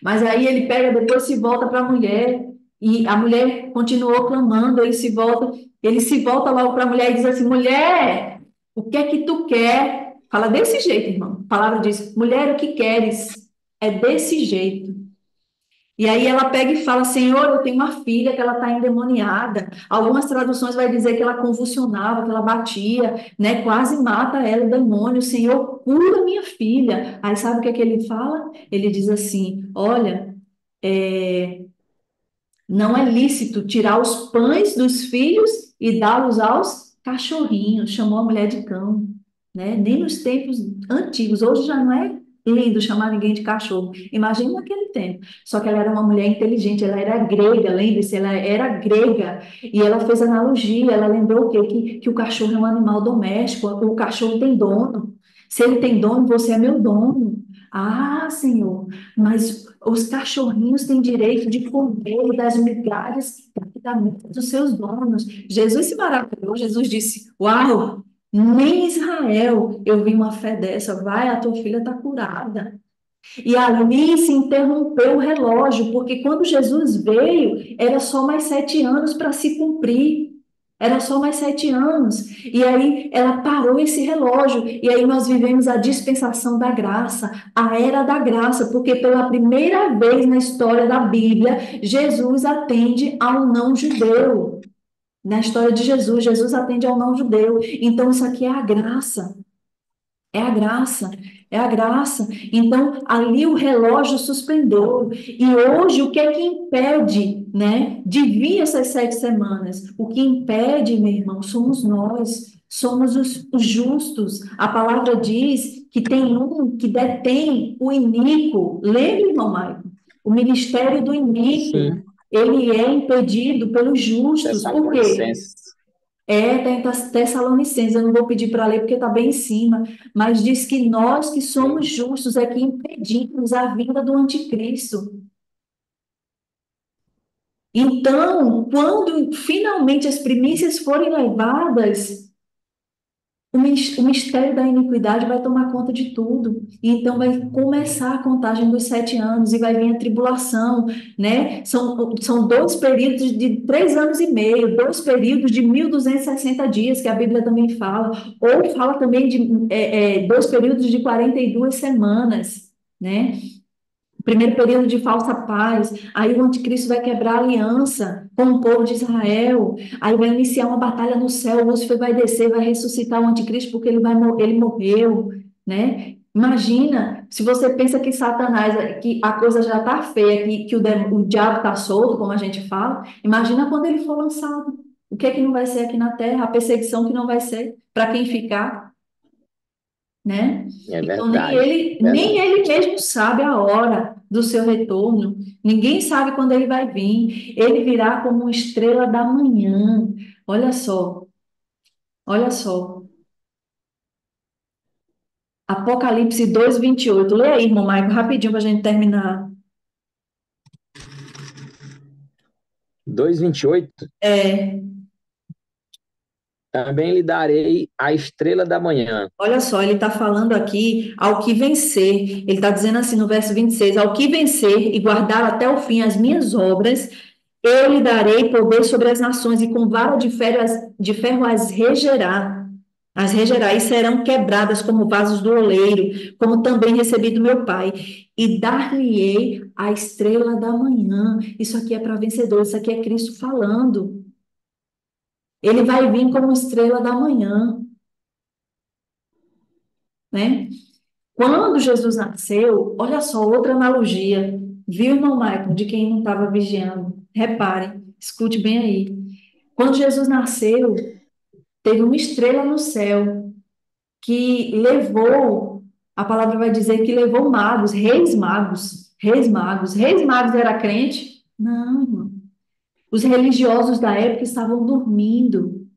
A: Mas aí ele pega, depois se volta para a mulher, e a mulher continuou clamando, ele se volta logo para a mulher e diz assim, mulher, o que é que tu quer? Fala desse jeito, irmão. A palavra diz, mulher, o que queres? É desse jeito. E aí ela pega e fala, Senhor, eu tenho uma filha que ela está endemoniada. Algumas traduções vai dizer que ela convulsionava, que ela batia, né? Quase mata ela, o demônio. Senhor, cura minha filha. Aí sabe o que é que ele fala? Ele diz assim, olha, não é lícito tirar os pães dos filhos e dá-los aos cachorrinhos. Chamou a mulher de cão, né? Nem nos tempos antigos. Hoje já não é lindo chamar ninguém de cachorro. Imagina naquele tempo. Só que ela era uma mulher inteligente, ela era grega, lembre-se, ela era grega. E ela fez analogia, ela lembrou o quê? Que o cachorro é um animal doméstico, o cachorro tem dono. Se ele tem dono, você é meu dono. Ah, Senhor, mas os cachorrinhos têm direito de comer das migalhas da mesa dos seus donos. Jesus se maravilhou, Jesus disse: Uau, nem em Israel eu vi uma fé dessa. Vai, a tua filha está curada. E ali se interrompeu o relógio, porque quando Jesus veio, era só mais 7 anos para se cumprir. Era só mais 7 anos. E aí ela parou esse relógio. E aí nós vivemos a dispensação da graça, a era da graça, porque pela primeira vez na história da Bíblia, Jesus atende ao não judeu. Na história de Jesus, Jesus atende ao não judeu. Então, isso aqui é a graça. É a graça, é a graça. Então, ali o relógio suspendeu. E hoje, o que é que impede, né, de vir essas 7 semanas? O que impede, meu irmão, somos nós, somos os justos. A palavra diz que tem um que detém o iníquo. Lembra, irmão Maicon? O ministério do iníquo,
B: Sim,
A: ele é impedido pelos justos. Por quê?
B: Tessalonicenses.
A: Tem Tessalonicenses, eu não vou pedir para ler porque está bem em cima, mas diz que nós que somos
B: Sim.
A: justos é que impedimos a vinda do anticristo. Então, quando finalmente as primícias forem levadas, o mistério da iniquidade vai tomar conta de tudo. E então vai começar a contagem dos 7 anos e vai vir a tribulação, né? São 2 períodos de 3 anos e meio, 2 períodos de 1.260 dias, que a Bíblia também fala. Ou fala também de 2 períodos de 42 semanas, né? Primeiro período de falsa paz, aí o anticristo vai quebrar a aliança com o povo de Israel, aí vai iniciar uma batalha no céu, o Lúcifer vai descer, vai ressuscitar o anticristo porque ele morreu, né? Imagina, se você pensa que Satanás, que a coisa já está feia, que o diabo está solto, como a gente fala, imagina quando ele for lançado. O que é que não vai ser aqui na terra? A perseguição que não vai ser para quem ficar, né?
B: É
A: Então,
B: verdade,
A: nem
B: verdade.
A: ele mesmo sabe a hora do seu retorno, ninguém sabe quando ele vai vir. Ele virá como uma estrela da manhã. Olha só, olha só. Apocalipse 2:28. Lê aí, irmão Maico, rapidinho para a gente terminar.
B: 2:28.
A: É,
B: Também lhe darei a estrela da manhã.
A: olha só, ele está falando aqui ao que vencer. Ele está dizendo assim no verso 26, ao que vencer e guardar até o fim as minhas obras, eu lhe darei poder sobre as nações e com vara de ferro as regerá e serão quebradas como vasos do oleiro, como também recebi do meu Pai. E dar-lhe-ei a estrela da manhã. Isso aqui é para vencedores, isso aqui é Cristo falando. Ele vai vir como estrela da manhã, né? Quando Jesus nasceu, olha só, outra analogia. Viu, irmão Michael, de quem não estava vigiando? Repare, escute bem aí. Quando Jesus nasceu, teve uma estrela no céu que levou, a palavra vai dizer que levou magos, reis magos, reis magos. Reis magos era crente? Não, irmão. Os religiosos da época estavam dormindo.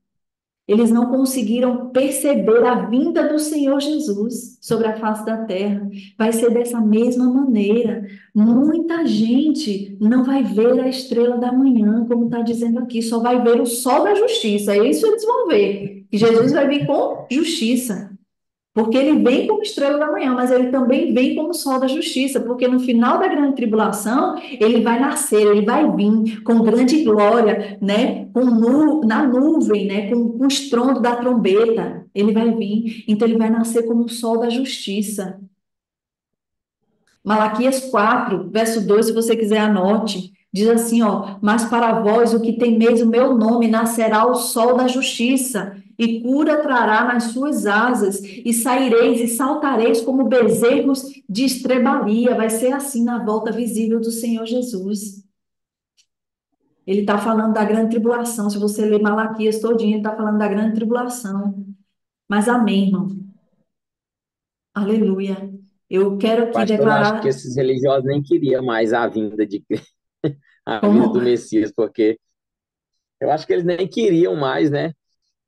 A: Eles não conseguiram perceber a vinda do Senhor Jesus sobre a face da terra. Vai ser dessa mesma maneira. Muita gente não vai ver a estrela da manhã, como está dizendo aqui, só vai ver o sol da justiça. É isso eles vão ver. Que Jesus vai vir com justiça. Porque ele vem como estrela da manhã, mas ele também vem como sol da justiça, porque no final da grande tribulação, ele vai nascer, ele vai vir com grande glória, né? Na nuvem, né? Com o estrondo da trombeta, ele vai vir. Então, ele vai nascer como o sol da justiça. Malaquias 4, verso 2, se você quiser anote, diz assim, ó, mas para vós, o que temeis o meu nome, nascerá o sol da justiça, e cura trará nas suas asas, e saireis e saltareis como bezerros de estrebaria. Vai ser assim na volta visível do Senhor Jesus. Ele está falando da grande tribulação. Se você ler Malaquias todinho, ele está falando da grande tribulação. Mas amém, irmão. Aleluia. Eu quero aqui
B: Pastor, eu acho que
A: declarar
B: esses religiosos nem queriam mais a vinda de a vinda
A: como
B: do Messias, porque eu acho que eles nem queriam mais, né?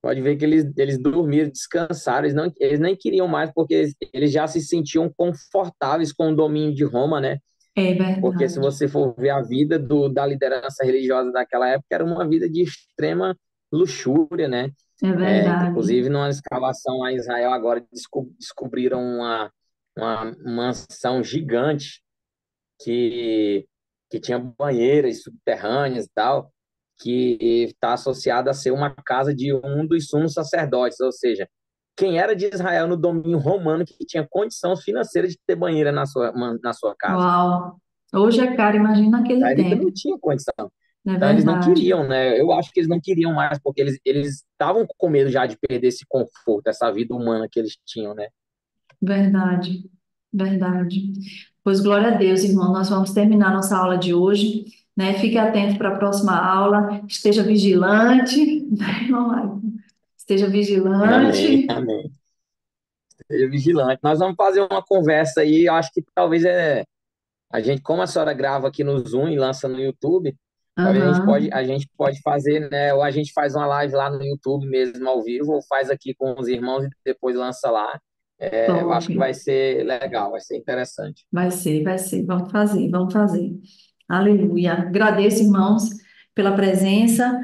B: Pode ver que eles dormiram, descansaram, eles nem queriam mais, porque eles já se sentiam confortáveis com o domínio de Roma, né?
A: é
B: Porque se
A: verdade.
B: você for ver a vida da liderança religiosa daquela época, era uma vida de extrema luxúria, né?
A: É verdade.
B: Inclusive, numa escavação lá em Israel, agora descobriram uma mansão gigante que, que tinha banheiras subterrâneas e tal, que está associada a ser uma casa de um dos sumos sacerdotes, ou seja, quem era de Israel no domínio romano que tinha condição financeira de ter banheira na sua casa.
A: Uau. Hoje é caro, imagina
B: A
A: naquele
B: israelita
A: tempo.
B: não tinha condição.
A: É
B: Então, eles não
A: verdade.
B: queriam, né? Eu acho que eles não queriam mais, porque eles estavam com medo já de perder esse conforto, essa vida humana que eles tinham, né?
A: Verdade. Verdade. Pois glória a Deus, irmão. Nós vamos terminar nossa aula de hoje, né? Fique atento para a próxima aula. Esteja vigilante, né, irmão Maicon? Esteja
B: Amém,
A: vigilante.
B: amém. Seja vigilante. Nós vamos fazer uma conversa aí, eu acho que talvez a gente, como a senhora grava aqui no Zoom e lança no YouTube, talvez
A: Aham.
B: a gente pode fazer, né? Ou a gente faz uma live lá no YouTube mesmo ao vivo, ou faz aqui com os irmãos e depois lança lá. Eu
A: Top.
B: acho que vai ser legal, vai ser interessante.
A: Vai ser, vai ser. Vamos fazer, vamos fazer. Aleluia. Agradeço, irmãos, pela presença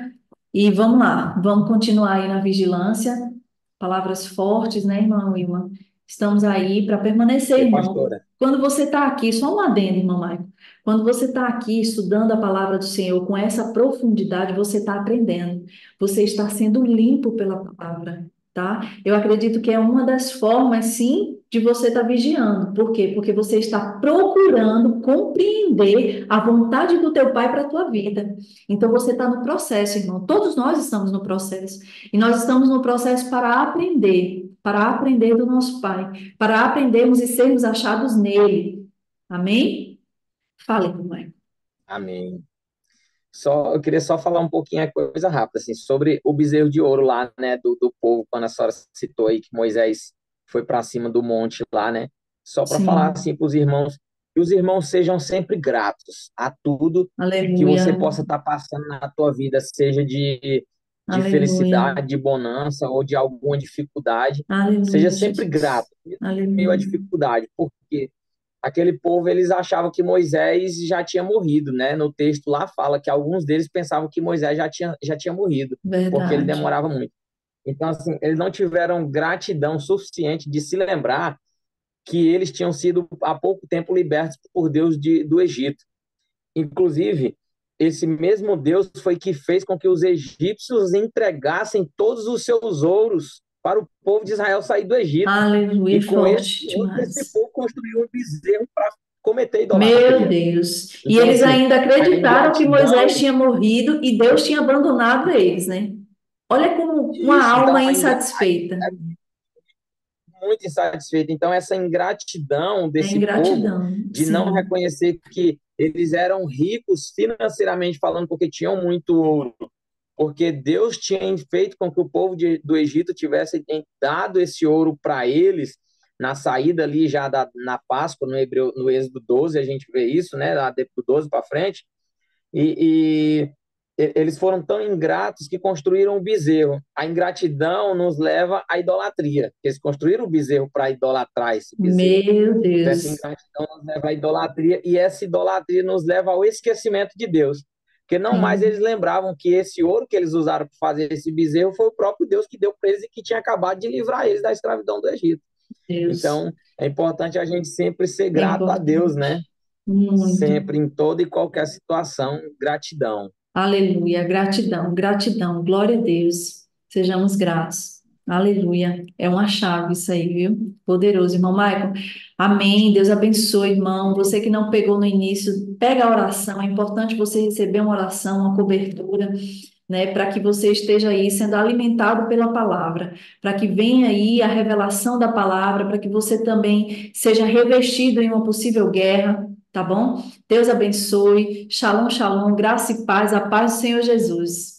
A: e vamos lá. Vamos continuar aí na vigilância. Palavras fortes, né, irmão Wilma? Estamos aí para permanecer,
B: E
A: irmão.
B: pastora,
A: Quando você está aqui, só um adendo, irmão Maicon. Quando você está aqui estudando a palavra do Senhor com essa profundidade, você está aprendendo. Você está sendo limpo pela palavra, tá? Eu acredito que é uma das formas, sim, de você estar vigiando. Por quê? Porque você está procurando compreender a vontade do teu Pai para a tua vida. Então, você está no processo, irmão. Todos nós estamos no processo. E nós estamos no processo para aprender do nosso Pai, para aprendermos e sermos achados nele. Amém? Fale, mamãe.
B: amém. Eu queria só falar um pouquinho, coisa rápida, assim, sobre o bezerro de ouro lá, né, do povo, quando a senhora citou aí que Moisés foi para cima do monte lá, né? Só para falar
A: Sim,
B: assim para os irmãos, que os irmãos sejam sempre gratos a tudo que você
A: aleluia,
B: possa estar passando na tua vida, seja de
A: aleluia,
B: felicidade, de bonança ou de alguma dificuldade, seja
A: aleluia,
B: sempre grato,
A: Jesus.
B: mesmo em meio à
A: Aleluia.
B: dificuldade, porque aquele povo, eles achavam que Moisés já tinha morrido, né? No texto lá fala que alguns deles pensavam que Moisés já tinha morrido, porque ele
A: Verdade.
B: demorava muito. Então, assim, eles não tiveram gratidão suficiente de se lembrar que eles tinham sido há pouco tempo libertos por Deus do Egito. Inclusive, esse mesmo Deus foi que fez com que os egípcios entregassem todos os seus ouros para o povo de Israel sair do Egito.
A: Aleluia,
B: E com esse
A: forte
B: ouro, esse
A: demais.
B: povo construiu um bezerro para cometer
A: Meu
B: idolatria.
A: Deus. E
B: Então,
A: eles
B: assim,
A: ainda
B: a
A: acreditaram que Moisés
B: ingratidão,
A: tinha morrido e Deus tinha abandonado eles, né? Olha como uma
B: isso, então
A: alma insatisfeita.
B: muito insatisfeito. Então, essa ingratidão
A: É
B: desse povo
A: ingratidão,
B: de não
A: sim.
B: reconhecer que eles eram ricos financeiramente falando, porque tinham muito ouro, porque Deus tinha feito com que o povo do Egito tivesse dado esse ouro para eles na saída ali já na Páscoa, no Êxodo 12, a gente vê isso, né, do 12 para frente, e eles foram tão ingratos que construíram o bezerro. A ingratidão nos leva à idolatria. Eles construíram o bezerro para idolatrar esse bezerro.
A: Meu
B: Então, essa
A: Deus.
B: ingratidão nos leva à idolatria, e essa idolatria nos leva ao esquecimento de Deus. Porque não mais
A: Sim,
B: eles lembravam que esse ouro que eles usaram para fazer esse bezerro foi o próprio Deus que deu para eles e que tinha acabado de livrar eles da escravidão do Egito.
A: Deus.
B: Então, é importante a gente sempre ser
A: É
B: grato a Deus, né?
A: importante. Muito.
B: Sempre, em toda e qualquer situação, gratidão.
A: Aleluia. Gratidão, gratidão. Glória a Deus. Sejamos gratos. Aleluia. É uma chave isso aí, viu? Poderoso, irmão Maicon. Amém. Deus abençoe, irmão. Você que não pegou no início, pega a oração. É importante você receber uma oração, uma cobertura, né? Para que você esteja aí sendo alimentado pela palavra, para que venha aí a revelação da palavra, para que você também seja revestido em uma possível guerra, tá bom? Deus abençoe. Shalom, shalom. Graça e paz. A paz do Senhor Jesus.